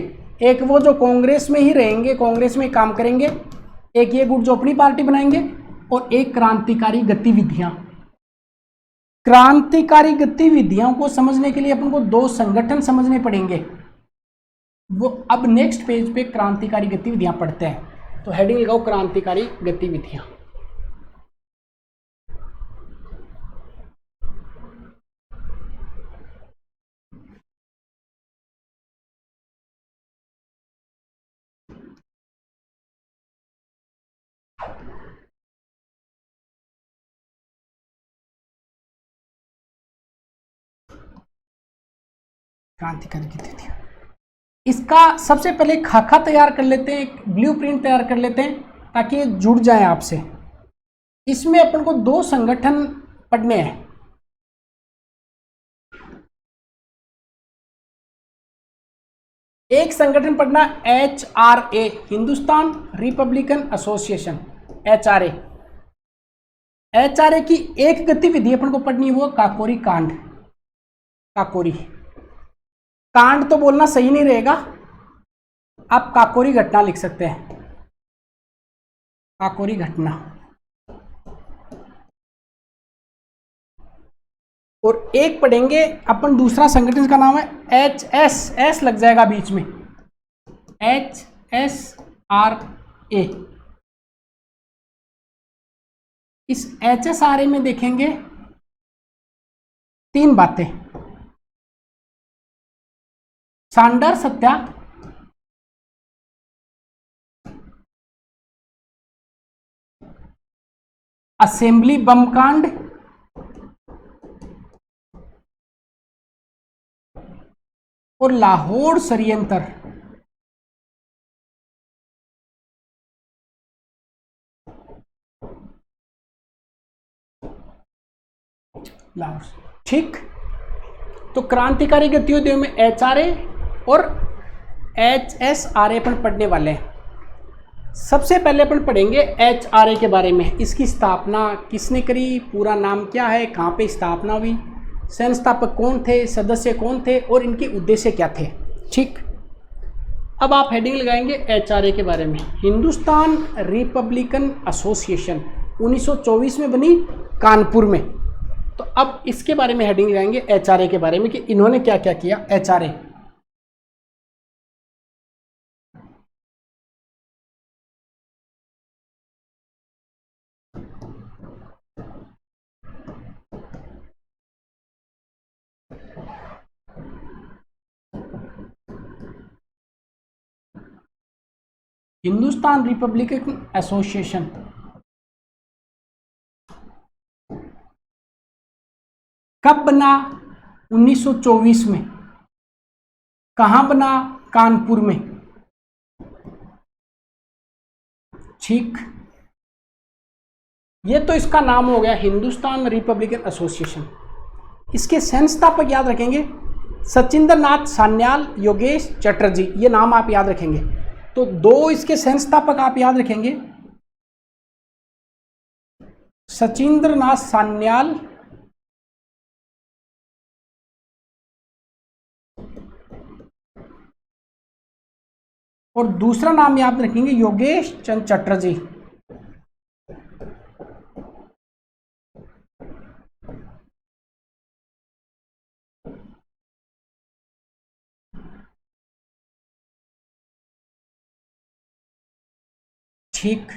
एक वो जो कांग्रेस में ही रहेंगे, कांग्रेस में काम करेंगे, एक ये गुट जो अपनी पार्टी बनाएंगे, और एक क्रांतिकारी गतिविधियां। क्रांतिकारी गतिविधियों को समझने के लिए अपन को 2 संगठन समझने पड़ेंगे। वो अब नेक्स्ट पेज पे क्रांतिकारी गतिविधियां पढ़ते हैं, तो हेडिंग लगाओ क्रांतिकारी गतिविधियां। क्रांतिकारी गतिविधियां, इसका सबसे पहले खाका तैयार कर लेते हैं, एक ब्लूप्रिंट तैयार कर लेते हैं, ताकि ये जुड़ जाए आपसे। इसमें अपन को 2 संगठन पढ़ने हैं। एक संगठन पढ़ना HRA, Hindustan Republican association, HRA। HRA की एक गतिविधि अपन को पढ़नी है, वो काकोरी कांड। काकोरी कांड तो बोलना सही नहीं रहेगा, आप काकोरी घटना लिख सकते हैं, काकोरी घटना। और एक पढ़ेंगे अपन, दूसरा संगठन का नाम है HS लग जाएगा बीच में, HSRA। इस HSRA में देखेंगे 3 बातें। सांडर सत्या, असेंबली बम कांड, और लाहौर षड्यंत्र। लाहौर, ठीक। तो क्रांतिकारी गतिविधियों में HRA और HSRA अपन पढ़ने वाले हैं। सबसे पहले अपन पढ़ेंगे HRA के बारे में। इसकी स्थापना किसने करी, पूरा नाम क्या है, कहाँ पे स्थापना हुई, संस्थापक कौन थे, सदस्य कौन थे, और इनके उद्देश्य क्या थे। ठीक, अब आप हेडिंग लगाएंगे HRA के बारे में। हिंदुस्तान रिपब्लिकन एसोसिएशन 1924 में बनी कानपुर में। तो अब इसके बारे में हेडिंग लगाएंगे HRA के बारे में कि इन्होंने क्या क्या किया। HRA हिंदुस्तान रिपब्लिकन एसोसिएशन कब बना, 1924 में। कहां बना, कानपुर में। ठीक, ये तो इसका नाम हो गया हिंदुस्तान रिपब्लिकन एसोसिएशन। इसके संस्थापक याद रखेंगे सचिंद्र नाथ सान्याल, योगेश चटर्जी, ये नाम आप याद रखेंगे। तो 2 इसके संस्थापक आप याद रखेंगे, सचिंद्र नाथ सान्याल और दूसरा नाम याद रखेंगे योगेश चंद्र चटर्जी। ठीक,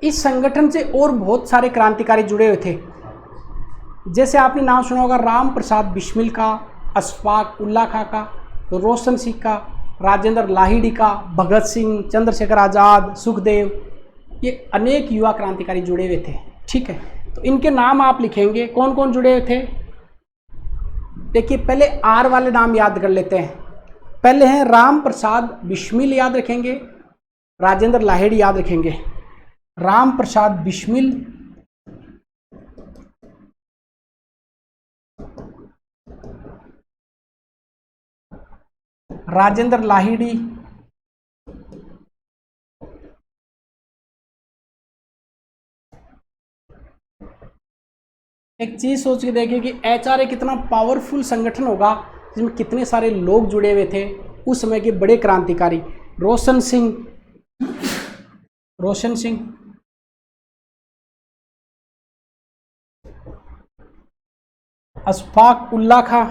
इस संगठन से और बहुत सारे क्रांतिकारी जुड़े हुए थे। जैसे आपने नाम सुना होगा राम प्रसाद बिस्मिल का, अशफाक उल्ला खां का, रोशन सिंह का, राजेंद्र लाहिड़ी का, भगत सिंह, चंद्रशेखर आज़ाद, सुखदेव, ये अनेक युवा क्रांतिकारी जुड़े हुए थे। ठीक है, तो इनके नाम आप लिखेंगे, कौन कौन जुड़े हुए थे। देखिए पहले आर वाले नाम याद कर लेते हैं। पहले हैं राम प्रसाद बिस्मिल, याद रखेंगे। राजेंद्र लाहिड़ी याद रखेंगे। राम प्रसाद बिस्मिल, राजेंद्र लाहिड़ी, एक चीज सोच के देखिए कि एचआरए कितना पावरफुल संगठन होगा जिसमें कितने सारे लोग जुड़े हुए थे उस समय के बड़े क्रांतिकारी। रोशन सिंह, अशफाक उल्ला खां,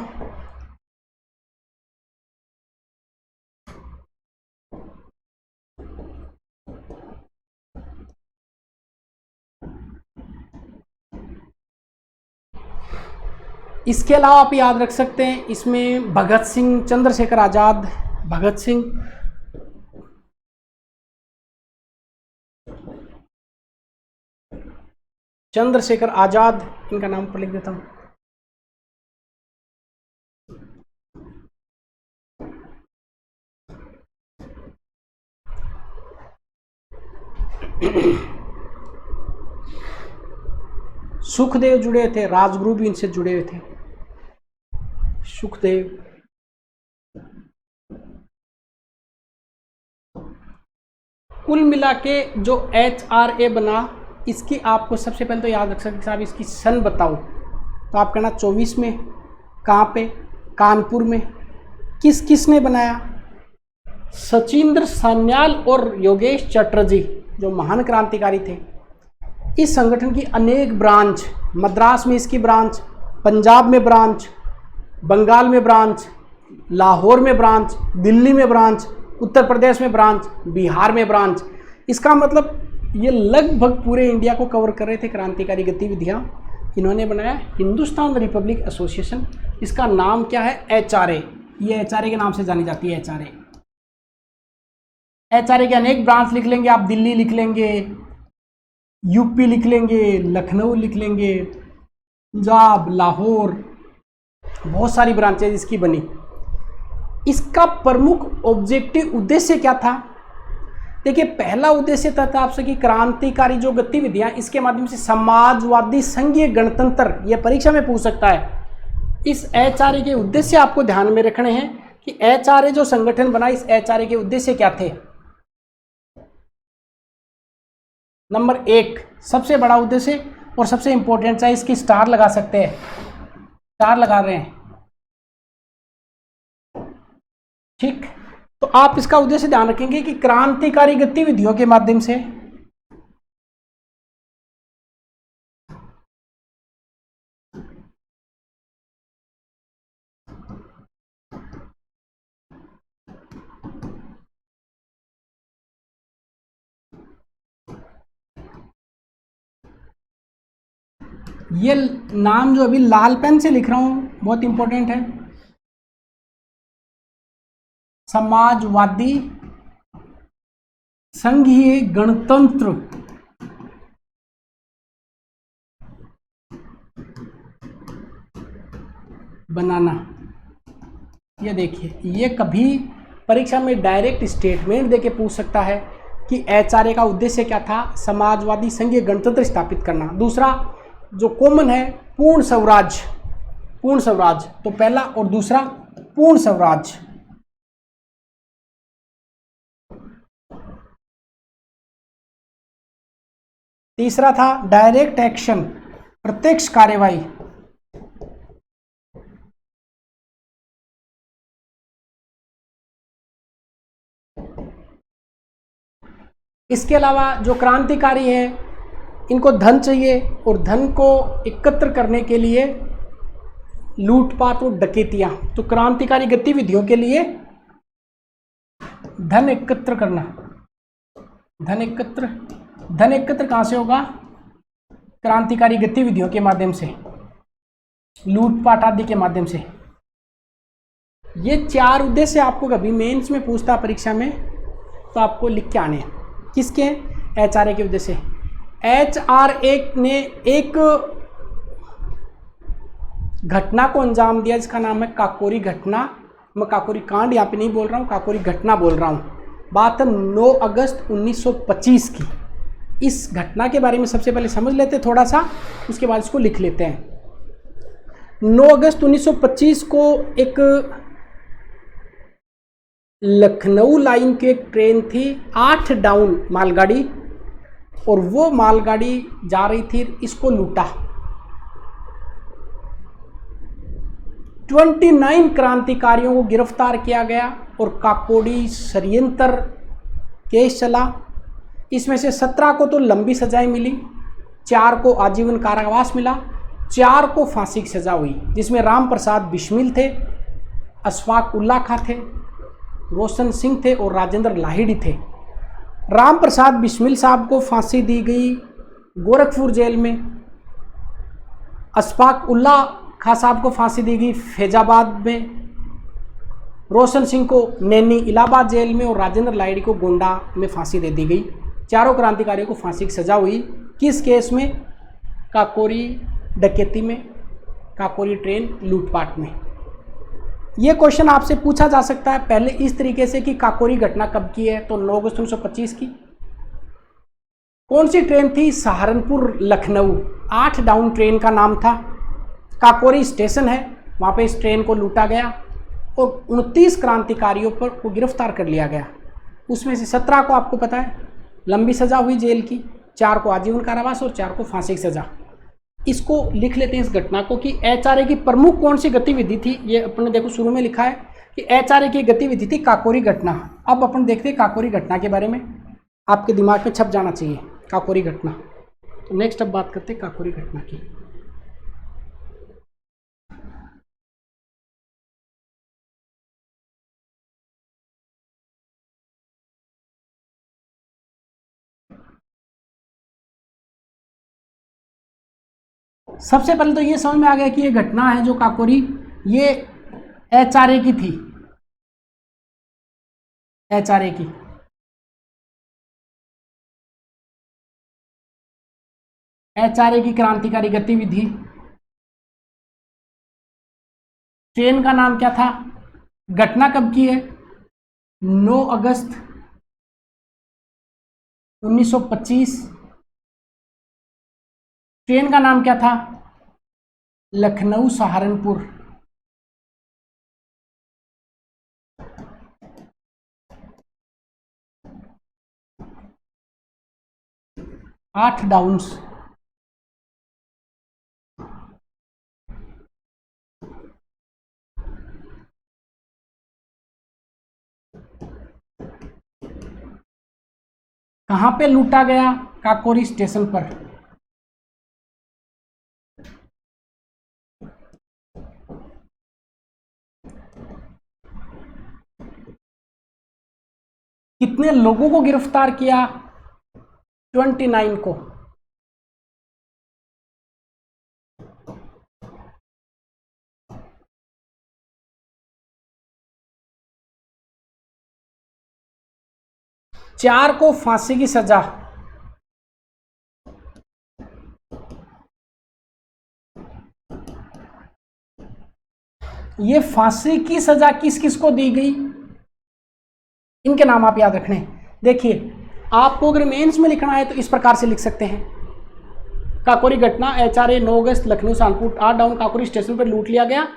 इसके अलावा आप याद रख सकते हैं इसमें भगत सिंह, चंद्रशेखर आज़ाद, भगत सिंह, चंद्रशेखर आज़ाद, इनका नाम पर लिख देता हूं। सुखदेव जुड़े थे, राजगुरु भी इनसे जुड़े हुए थे, सुखदेव। कुल मिला के जो एचआरए बना, इसकी आपको सबसे पहले तो याद रख सकते साहब, इसकी सन बताओ तो आप कहना 24 में। कहाँ पे? कानपुर में। किस किसने बनाया? सचिंद्र सान्याल और योगेश चटर्जी, जो महान क्रांतिकारी थे। इस संगठन की अनेक ब्रांच, मद्रास में इसकी ब्रांच, पंजाब में ब्रांच, बंगाल में ब्रांच, लाहौर में ब्रांच, दिल्ली में ब्रांच, उत्तर प्रदेश में ब्रांच, बिहार में ब्रांच। इसका मतलब ये लगभग पूरे इंडिया को कवर कर रहे थे क्रांतिकारी गतिविधियां। इन्होंने बनाया हिंदुस्तान रिपब्लिक एसोसिएशन। इसका नाम क्या है? एचआरए। ये एचआरए के नाम से जानी जाती है, एचआरए। एचआरए के अनेक ब्रांच लिख लेंगे आप, दिल्ली लिख लेंगे, यूपी लिख लेंगे, लखनऊ लिख लेंगे, पंजाब, लाहौर, बहुत सारी ब्रांचेज इसकी बनी। इसका प्रमुख ऑब्जेक्टिव, उद्देश्य क्या था? देखिए पहला उद्देश्य था आपसे कि क्रांतिकारी जो गतिविधियां, इसके माध्यम से समाजवादी संघीय गणतंत्र, यह परीक्षा में पूछ सकता है। इस एचआरए के उद्देश्य आपको ध्यान में रखने हैं कि एचआरए जो संगठन बना, इस एचआरए के उद्देश्य क्या थे। नंबर 1 सबसे बड़ा उद्देश्य और सबसे इंपॉर्टेंट, चाहे इसकी स्टार लगा सकते हैं, स्टार लगा रहे हैं, ठीक। तो आप इसका उद्देश्य ध्यान रखेंगे कि क्रांतिकारी गतिविधियों के माध्यम से ये नाम जो अभी लाल पेन से लिख रहा हूं बहुत इंपॉर्टेंट है, समाजवादी संघीय गणतंत्र बनाना। ये देखिए, ये कभी परीक्षा में डायरेक्ट स्टेटमेंट देके पूछ सकता है कि एचआरए का उद्देश्य क्या था, समाजवादी संघीय गणतंत्र स्थापित करना। दूसरा जो कॉमन है, पूर्ण स्वराज, पूर्ण स्वराज, तो पहला और दूसरा पूर्ण स्वराज। तीसरा था डायरेक्ट एक्शन, प्रत्यक्ष कार्यवाही। इसके अलावा जो क्रांतिकारी है, इनको धन चाहिए और धन को एकत्र करने के लिए लूटपाट और डकैतियां। तो क्रांतिकारी गतिविधियों के लिए धन एकत्र करना, धन एकत्र कहां से होगा? क्रांतिकारी गतिविधियों के माध्यम से, लूटपाट आदि के माध्यम से। ये 4 उद्देश्य आपको कभी मेंस में पूछता परीक्षा में तो आपको लिख के आने हैं। किसके? HRA के उद्देश्य। HRA ने एक घटना को अंजाम दिया जिसका नाम है काकोरी घटना। मैं काकोरी कांड यहाँ पे नहीं बोल रहा हूँ, काकोरी घटना बोल रहा हूँ। बात है 9 अगस्त 1925 की। इस घटना के बारे में सबसे पहले समझ लेते हैं थोड़ा सा, उसके बाद इसको लिख लेते हैं। 9 अगस्त 1925 को एक लखनऊ लाइन की एक ट्रेन थी, 8 डाउन मालगाड़ी, और वो मालगाड़ी जा रही थी, इसको लूटा। 29 क्रांतिकारियों को गिरफ्तार किया गया और काकोरी षड्यंत्र केस चला। इसमें से 17 को तो लंबी सजाएं मिली, 4 को आजीवन कारावास मिला, 4 को फांसी की सजा हुई, जिसमें राम प्रसाद बिस्मिल थे, अशफाक उल्ला खां थे, रोशन सिंह थे और राजेंद्र लाहिड़ी थे। राम प्रसाद बिस्मिल साहब को फांसी दी गई गोरखपुर जेल में, अशफाक उल्ला खां साहब को फांसी दी गई फैजाबाद में, रोशन सिंह को नैनी इलाहाबाद जेल में और राजेंद्र लाहिड़ी को गोंडा में फांसी दे दी गई। चारों क्रांतिकारियों को फांसी की सजा हुई। किस केस में? काकोरी डकैती में, काकोरी ट्रेन लूटपाट में। ये क्वेश्चन आपसे पूछा जा सकता है पहले इस तरीके से कि काकोरी घटना कब की है, तो 9 अगस्त 1925 की। कौन सी ट्रेन थी? सहारनपुर लखनऊ 8 डाउन ट्रेन का नाम था। काकोरी स्टेशन है, वहाँ पे इस ट्रेन को लूटा गया और 29 क्रांतिकारियों पर को गिरफ्तार कर लिया गया। उसमें से 17 को आपको पता है लंबी सजा हुई जेल की, 4 को आजीवन कारावास और 4 को फांसी की सजा। इसको लिख लेते हैं इस घटना को कि HRA की प्रमुख कौन सी गतिविधि थी। ये अपने देखो शुरू में लिखा है कि HRA की गतिविधि थी काकोरी घटना। अब अपन देखते हैं काकोरी घटना के बारे में, आपके दिमाग में छप जाना चाहिए काकोरी घटना। तो नेक्स्ट अब बात करते हैं काकोरी घटना की। सबसे पहले तो ये समझ में आ गया कि ये घटना है जो काकोरी, ये HRA की थी। HRA की HRA की क्रांतिकारी गतिविधि। ट्रेन का नाम क्या था? घटना कब की है? 9 अगस्त 1925। ट्रेन का नाम क्या था? लखनऊ सहारनपुर। आठ डाउन्स। कहां पे लूटा गया? काकोरी स्टेशन पर। कितने लोगों को गिरफ्तार किया? 29 को। चार को फांसी की सजा। ये फांसी की सजा किस किस को दी गई, इनके नाम आप याद रखने। देखिए आपको अगर मेंस में लिखना है तो इस प्रकार से लिख सकते हैं। काकोरी घटना HRA 9 अगस्त लखनऊ सहारनपुर 8 डाउन काकोरी स्टेशन पर लूट लिया गया,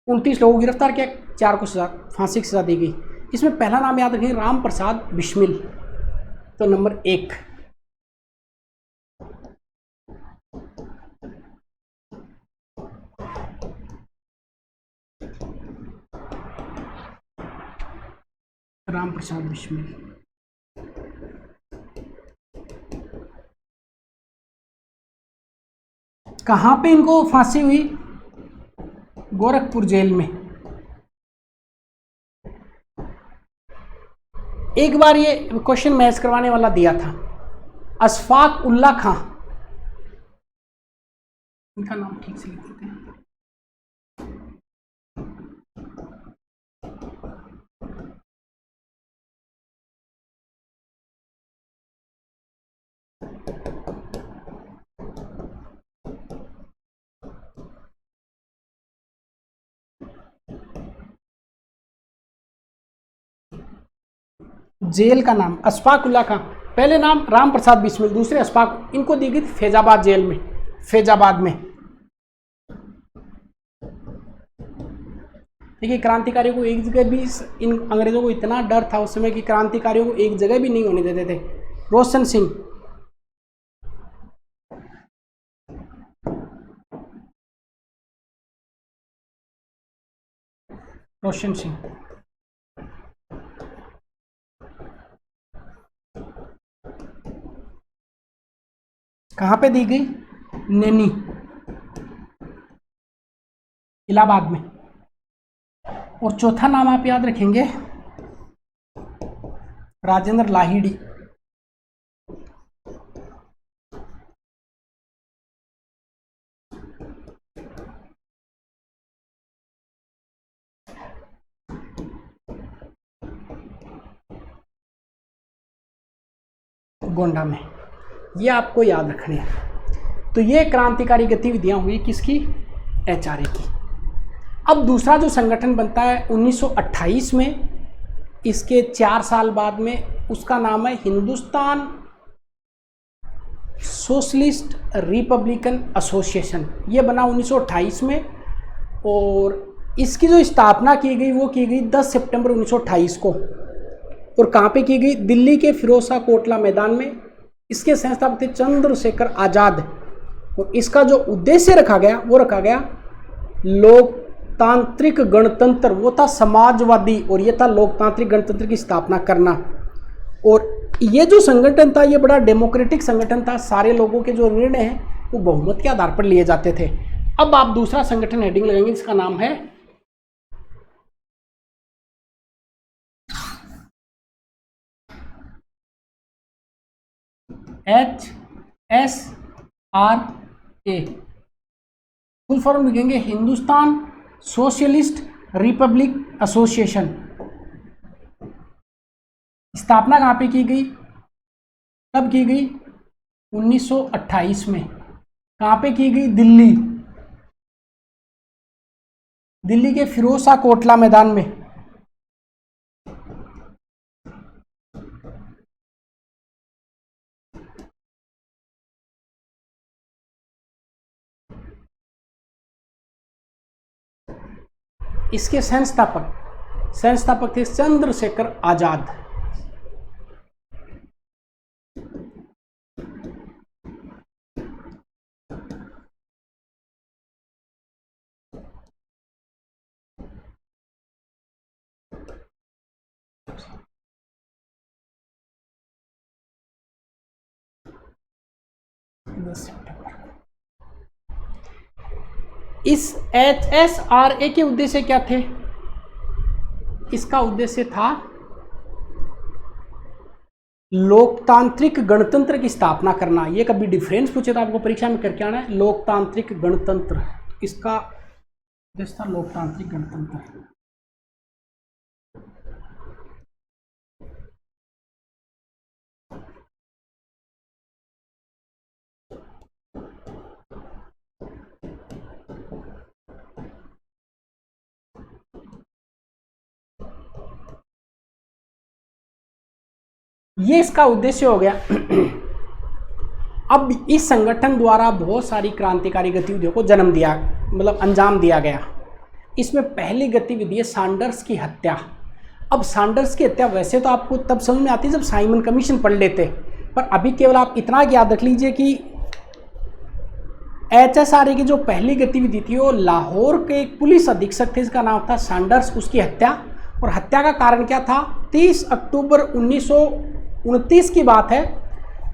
29 लोगों को गिरफ्तार किया, 4 को सजा फांसी की सजा दी गई। इसमें पहला नाम याद रखें राम प्रसाद बिस्मिल, तो नंबर 1। राम प्रसाद बिस्मिल। कहां पे इनको फांसी हुई? गोरखपुर जेल में। एक बार ये क्वेश्चन मैच करवाने वाला दिया था, अशफाक उल्ला खां, इनका नाम ठीक से लिख देते हैं। जेल का नाम अशफाक उल्ला खां, पहले नाम राम प्रसाद बिस्मिल, दूसरे अशफाक, इनको दी गई थी फैजाबाद जेल में, फैजाबाद में। देखिए क्रांतिकारियों को एक जगह भी, इन अंग्रेजों को इतना डर था उस समय कि क्रांतिकारियों को एक जगह भी नहीं होने देते थे। रोशन सिंह, रोशन सिंह, कहाँ पे दी गई? नैनी, इलाहाबाद में। और चौथा नाम आप याद रखेंगे राजेंद्र लाहिड़ी, गोंडा में। ये आपको याद रखने हैं। तो ये क्रांतिकारी गतिविधियां हुई किसकी? एचआरए की। अब दूसरा जो संगठन बनता है 1928 में, इसके 4 साल बाद में, उसका नाम है हिंदुस्तान सोशलिस्ट रिपब्लिकन एसोसिएशन। ये बना 1928 में और इसकी जो स्थापना की गई वो की गई 10 सितंबर 1928 को। और कहाँ पे की गई? दिल्ली के फिरोजशाह कोटला मैदान में। इसके संस्थापक थे चंद्रशेखर आज़ाद। और इसका जो उद्देश्य रखा गया वो रखा गया लोकतांत्रिक गणतंत्र, वो था समाजवादी, और ये था लोकतांत्रिक गणतंत्र की स्थापना करना। और ये जो संगठन था ये बड़ा डेमोक्रेटिक संगठन था। सारे लोगों के जो निर्णय हैं वो बहुमत के आधार पर लिए जाते थे। अब आप दूसरा संगठन हेडिंग लगाएंगे, इसका नाम है HSRA। फुल फॉर्म लिखेंगे हिंदुस्तान सोशलिस्ट रिपब्लिक एसोसिएशन। स्थापना कहाँ पे की गई? कब की गई? 1928 में। कहाँ पे की गई? दिल्ली, दिल्ली के फिरोजशाह कोटला मैदान में। इसके संस्थापक थे चंद्रशेखर आजाद। इस HSRA के उद्देश्य क्या थे? इसका उद्देश्य था लोकतांत्रिक गणतंत्र की स्थापना करना। ये कभी डिफरेंस पूछे तो आपको परीक्षा में करके आना है, लोकतांत्रिक गणतंत्र। इसका उद्देश्य था लोकतांत्रिक गणतंत्र। ये इसका उद्देश्य हो गया। अब इस संगठन द्वारा बहुत सारी क्रांतिकारी गतिविधियों को जन्म दिया, मतलब अंजाम दिया गया। इसमें पहली गतिविधि है सैंडर्स की हत्या। अब सैंडर्स की हत्या वैसे तो आपको तब समझ में आती है जब साइमन कमीशन पढ़ लेते, पर अभी केवल आप इतना याद रख लीजिए कि HSRA की जो पहली गतिविधि थी वो लाहौर के एक पुलिस अधीक्षक थे, इसका नाम था सैंडर्स, उसकी हत्या। और हत्या का कारण क्या था? 30 अक्टूबर 1929 की बात है,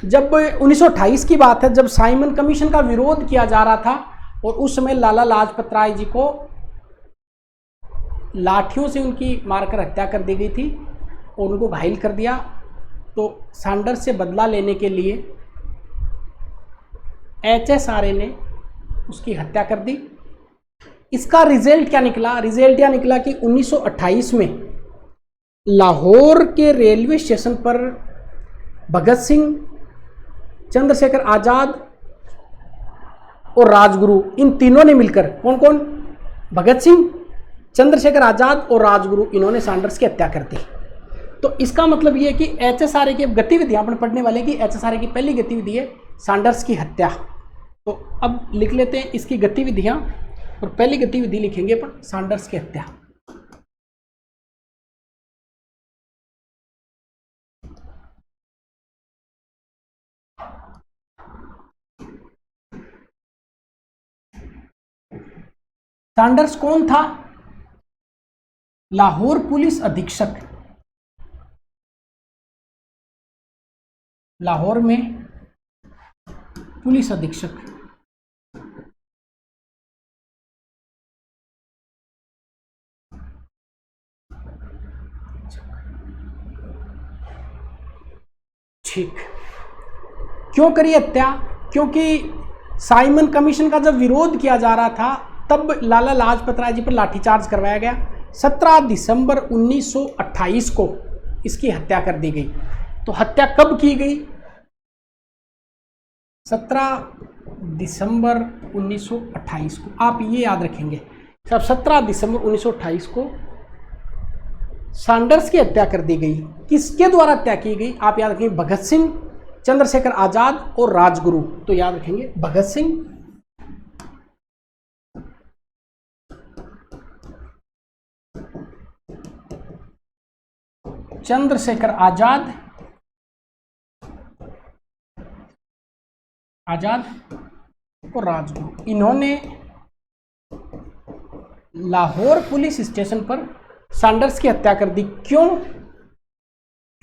जब 1928 की बात है, जब साइमन कमीशन का विरोध किया जा रहा था। और उस समय लाला लाजपत राय जी को लाठियों से उनकी मारकर हत्या कर दी गई थी और उनको घायल कर दिया। तो सैंडर्स से बदला लेने के लिए HSRA ने उसकी हत्या कर दी। इसका रिजल्ट क्या निकला? रिजल्ट यह निकला कि 1928 में लाहौर के रेलवे स्टेशन पर भगत सिंह, चंद्रशेखर आज़ाद और राजगुरु, इन तीनों ने मिलकर, कौन कौन? भगत सिंह, चंद्रशेखर आज़ाद और राजगुरु, इन्होंने सैंडर्स की हत्या कर दी। तो इसका मतलब ये है कि HSRA की गतिविधियां अपन पढ़ने वाले कि HSRA की पहली गतिविधि है सैंडर्स की हत्या। तो अब लिख लेते हैं इसकी गतिविधियां, और पहली गतिविधि लिखेंगे अपन सैंडर्स की हत्या। सैंडर्स कौन था? लाहौर पुलिस अधीक्षक, लाहौर में पुलिस अधीक्षक। ठीक, क्यों करी हत्या? क्योंकि साइमन कमीशन का जब विरोध किया जा रहा था तब लाला लाजपत राय जी पर लाठीचार्ज करवाया गया। 17 दिसंबर 1928 को इसकी हत्या कर दी गई। तो हत्या कब की गई? 17 दिसंबर 1928 को। आप ये याद रखेंगे, सब 17 दिसंबर 1928 को सैंडर्स की हत्या कर दी गई। किसके द्वारा हत्या की गई? आप याद रखेंगे, भगत सिंह, चंद्रशेखर आजाद और राजगुरु। तो याद रखेंगे भगत सिंह, चंद्रशेखर आजाद और राजगुरु। इन्होंने लाहौर पुलिस स्टेशन पर सैंडर्स की हत्या कर दी। क्यों?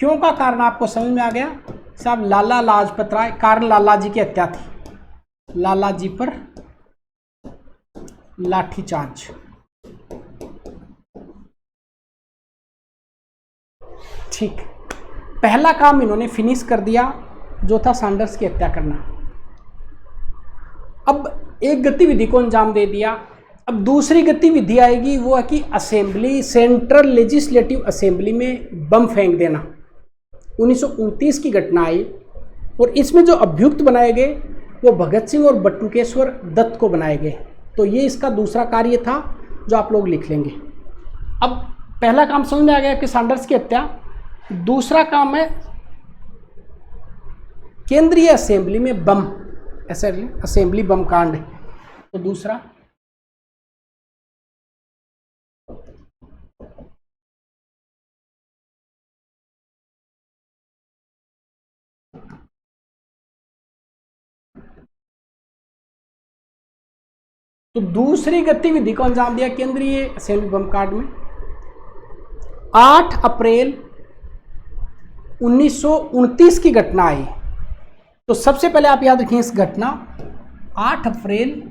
क्यों का कारण आपको समझ में आ गया साहब? लाला लाजपत राय, कारण लाला जी की हत्या थी, लाला जी पर लाठीचार्ज। ठीक, पहला काम इन्होंने फिनिश कर दिया जो था सैंडर्स की हत्या करना। अब एक गतिविधि को अंजाम दे दिया। अब दूसरी गतिविधि आएगी, वो है कि असेंबली, सेंट्रल लेजिस्लेटिव असेंबली में बम फेंक देना। 1929 की घटना आई और इसमें जो अभियुक्त बनाए गए वो भगत सिंह और बटुकेश्वर दत्त को बनाए गए। तो ये इसका दूसरा कार्य था जो आप लोग लिख लेंगे। अब पहला काम समझ में आ गया कि सैंडर्स की हत्या। दूसरा काम है केंद्रीय असेंबली में बम, असेंबली बम कांड। तो दूसरा तो दूसरी गतिविधि को अंजाम दिया केंद्रीय असेंबली बम कांड में 8 अप्रैल 1929 की घटना आई। तो सबसे पहले आप याद रखिए इस घटना, 8 अप्रैल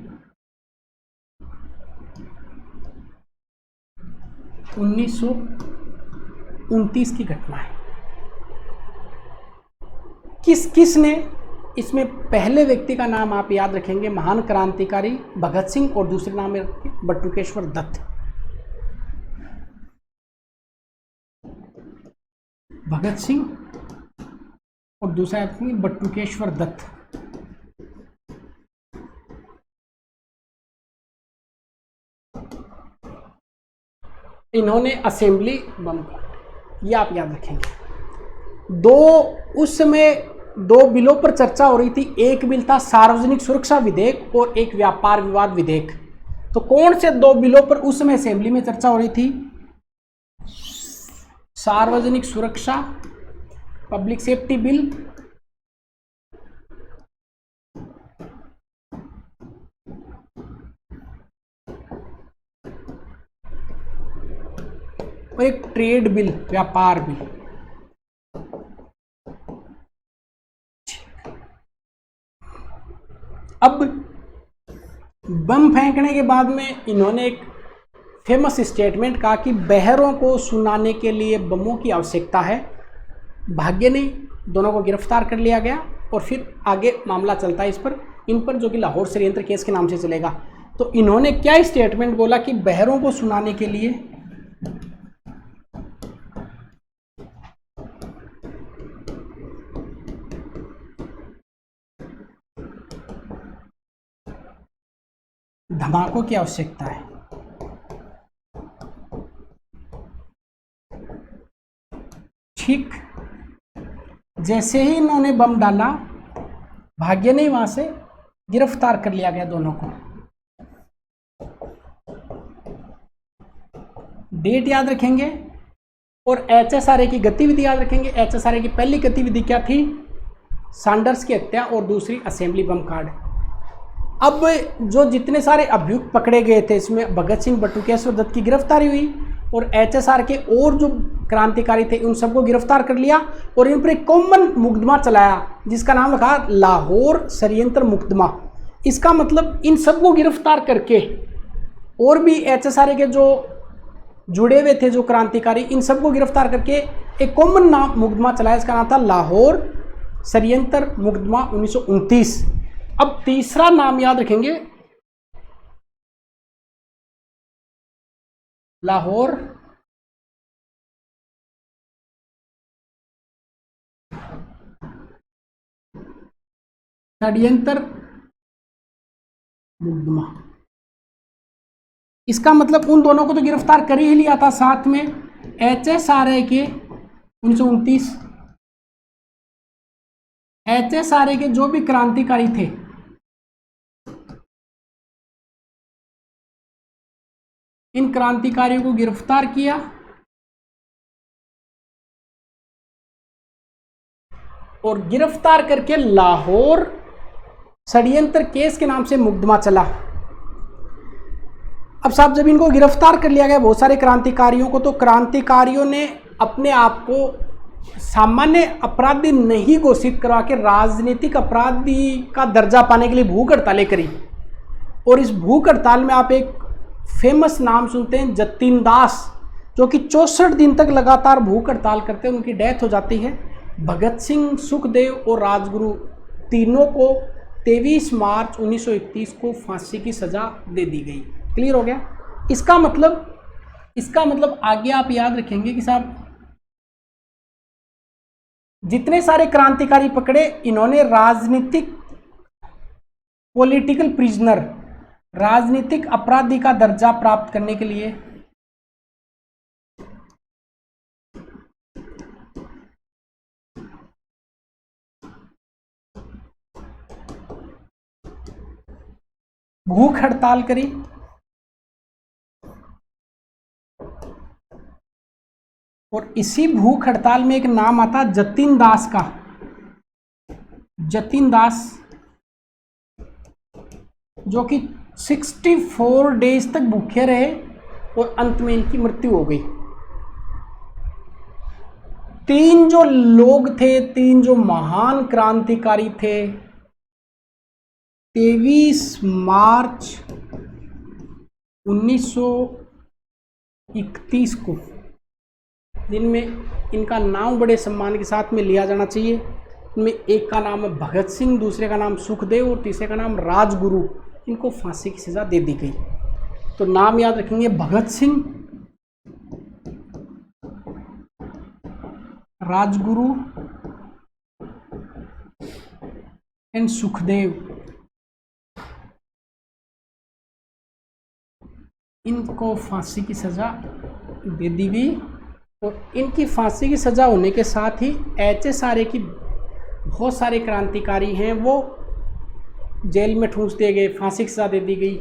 1929 की घटना है। किसने? इसमें पहले व्यक्ति का नाम आप याद रखेंगे, महान क्रांतिकारी भगत सिंह, और दूसरे नाम है बटुकेश्वर दत्त। भगत सिंह और दूसरा आदमी बटुकेश्वर दत्त। इन्होंने असेंबली बम, ये आप याद रखेंगे। उस समय दो बिलों पर चर्चा हो रही थी। एक बिल था सार्वजनिक सुरक्षा विधेयक और एक व्यापार विवाद विधेयक। तो कौन से दो बिलों पर उस समय असेंबली में चर्चा हो रही थी? सार्वजनिक सुरक्षा, पब्लिक सेफ्टी बिल, और एक ट्रेड बिल, व्यापार बिल। अब बम फेंकने के बाद में इन्होंने एक फेमस स्टेटमेंट कहा कि बहरों को सुनाने के लिए बमों की आवश्यकता है। भाग्य नहीं, दोनों को गिरफ्तार कर लिया गया और फिर आगे मामला चलता है इन पर जो कि लाहौर षड्यंत्र केस के नाम से चलेगा। तो इन्होंने क्या स्टेटमेंट बोला कि बहरों को सुनाने के लिए धमाकों की आवश्यकता है। ठीक जैसे ही इन्होंने बम डाला, भाग्य ने वहां से गिरफ्तार कर लिया गया दोनों को। डेट याद रखेंगे और HSRA की गतिविधि याद रखेंगे। HSRA की पहली गतिविधि क्या थी? सैंडर्स की हत्या और दूसरी असेंबली बम कांड। अब जो जितने सारे अभियुक्त पकड़े गए थे, इसमें भगत सिंह, बटुकेश्वर दत्त की गिरफ्तारी हुई और HSR के और जो क्रांतिकारी थे उन सबको गिरफ्तार कर लिया और इन पर एक कॉमन मुकदमा चलाया जिसका नाम रखा लाहौर षड्यंत्र मुकदमा। इसका मतलब इन सबको गिरफ्तार करके और भी HSRA के जो जुड़े हुए थे जो क्रांतिकारी, इन सबको गिरफ्तार करके एक कॉमन नाम मुकदमा चलाया, इसका नाम था लाहौर षड्यंत्र मुकदमा 1929। अब तीसरा नाम याद रखेंगे, लाहौर षड्यंत्र मुकदमा। इसका मतलब उन दोनों को तो गिरफ्तार कर ही लिया था, साथ में HSRA के 1929 HSRA के जो भी क्रांतिकारी थे इन क्रांतिकारियों को गिरफ्तार किया और गिरफ्तार करके लाहौर षड्यंत्र केस के नाम से मुकदमा चला। अब साहब जब इनको गिरफ्तार कर लिया गया बहुत सारे क्रांतिकारियों को, तो क्रांतिकारियों ने अपने आप को सामान्य अपराधी नहीं घोषित करवा के राजनीतिक अपराधी का दर्जा पाने के लिए भूख हड़तालें करी। और इस भूख हड़ताल में आप एक फेमस नाम सुनते हैं, जतिन दास, जो कि 64 दिन तक लगातार भूख हड़ताल करते हैं। उनकी डेथ हो जाती है। भगत सिंह, सुखदेव और राजगुरु तीनों को 23 मार्च 1931 को फांसी की सजा दे दी गई। क्लियर हो गया? इसका मतलब आगे आप याद रखेंगे कि साहब जितने सारे क्रांतिकारी पकड़े, इन्होंने राजनीतिक पॉलिटिकल प्रिजनर, राजनीतिक अपराधी का दर्जा प्राप्त करने के लिए भूख हड़ताल करी। और इसी भूख हड़ताल में एक नाम आता जतिन दास का। जतिन दास जो कि 64 डेज तक भूखे रहे और अंत में इनकी मृत्यु हो गई। तीन जो लोग थे, तीन जो महान क्रांतिकारी थे, 23 मार्च 1931 को, जिनमें इनका नाम बड़े सम्मान के साथ में लिया जाना चाहिए। इनमें एक का नाम है भगत सिंह, दूसरे का नाम सुखदेव और तीसरे का नाम राजगुरु। इनको फांसी की सजा दे दी गई। तो नाम याद रखेंगे, भगत सिंह, राजगुरु एंड सुखदेव। इनको फांसी की सजा दे दी गई। और इनकी फांसी की सजा होने के साथ ही HSRA की बहुत सारे क्रांतिकारी हैं वो जेल में ठूंस दिए गए, फांसी की सजा दे दी गई।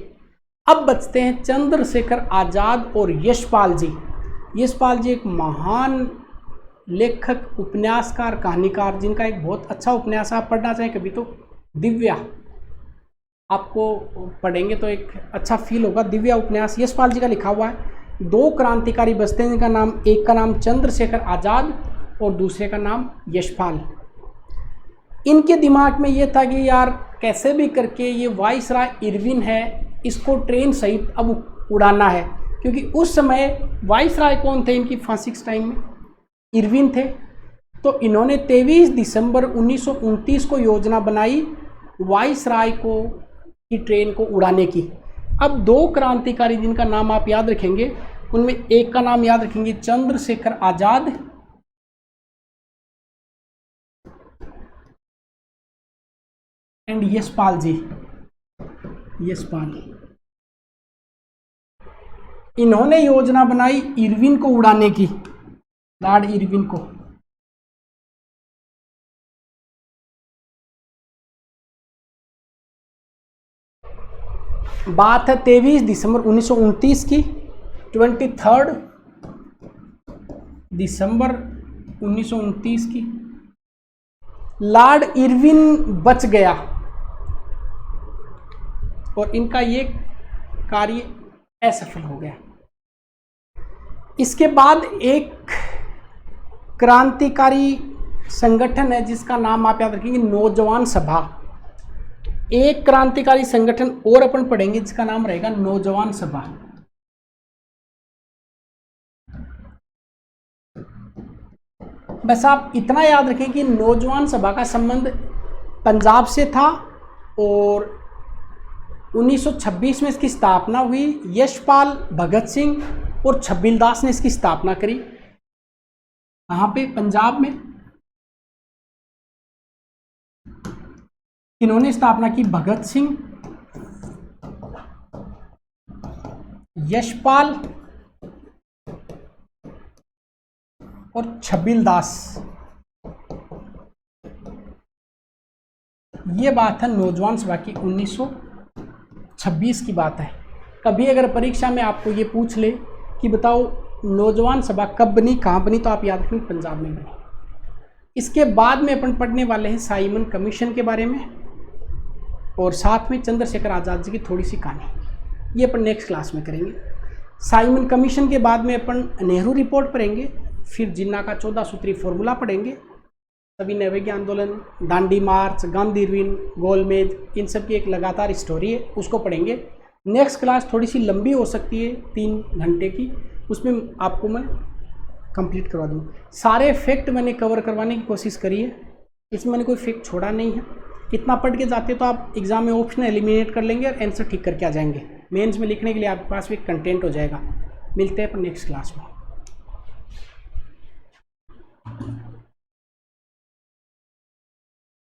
अब बचते हैं चंद्रशेखर आज़ाद और यशपाल जी। यशपाल जी एक महान लेखक, उपन्यासकार, कहानीकार, जिनका एक बहुत अच्छा उपन्यास आप पढ़ना चाहें कभी तो दिव्या, आपको पढ़ेंगे तो एक अच्छा फील होगा। दिव्या उपन्यास यशपाल जी का लिखा हुआ है। दो क्रांतिकारी बसते हैं जिनका नाम, एक का नाम चंद्रशेखर आज़ाद और दूसरे का नाम यशपाल। इनके दिमाग में ये था कि यार कैसे भी करके ये वाइसराय इरविन है, इसको ट्रेन सहित अब उड़ाना है। क्योंकि उस समय वाइसराय कौन थे इनकी फांसी के टाइम में? इरविन थे। तो इन्होंने 23 दिसंबर 1929 को योजना बनाई वाइसराय को की ट्रेन को उड़ाने की। अब दो क्रांतिकारी जिनका नाम आप याद रखेंगे, उनमें एक का नाम याद रखेंगे चंद्रशेखर आज़ाद एंड यशपाल जी। यशपाल, इन्होंने योजना बनाई इरविन को उड़ाने की, लॉर्ड इरविन को। बात है 23 दिसंबर 1929 की, 23 दिसंबर 1929 की। लॉर्ड इरविन बच गया और इनका ये कार्य असफल हो गया। इसके बाद एक क्रांतिकारी संगठन है जिसका नाम आप याद रखेंगे, नौजवान सभा। एक क्रांतिकारी संगठन और अपन पढ़ेंगे जिसका नाम रहेगा नौजवान सभा। बस आप इतना याद रखें कि नौजवान सभा का संबंध पंजाब से था और 1926 में इसकी स्थापना हुई। यशपाल भगत सिंह और छबिल दास ने इसकी स्थापना करी। कहाँ पे? पंजाब में। इन्होंने स्थापना की भगत सिंह, यशपाल और छबिल दास। ये बात है नौजवान सभा की, 1926 की बात है। कभी अगर परीक्षा में आपको ये पूछ ले कि बताओ नौजवान सभा कब बनी, कहाँ बनी, तो आप याद रखें पंजाब में बनी। इसके बाद में अपन पढ़ने वाले हैं साइमन कमीशन के बारे में और साथ में चंद्रशेखर आज़ाद जी की थोड़ी सी कहानी। ये अपन नेक्स्ट क्लास में करेंगे। साइमन कमीशन के बाद में अपन नेहरू रिपोर्ट पढ़ेंगे, फिर जिन्ना का 14 सूत्री फॉर्मूला पढ़ेंगे, सभी नवेगी आंदोलन, दांडी मार्च, गांधी इरविन, गोलमेज, इन सब की एक लगातार स्टोरी है, उसको पढ़ेंगे। नेक्स्ट क्लास थोड़ी सी लंबी हो सकती है, 3 घंटे की, उसमें आपको मैं कंप्लीट करवा दूँ। सारे फैक्ट मैंने कवर करवाने की कोशिश करी है, इसमें मैंने कोई फैक्ट छोड़ा नहीं है। इतना पढ़ के जाते तो आप एग्जाम में ऑप्शन एलिमिनेट कर लेंगे और आंसर ठीक करके आ जाएंगे। मेंस में लिखने के लिए आपके पास भी कंटेंट हो जाएगा। मिलते हैं अपन नेक्स्ट क्लास में।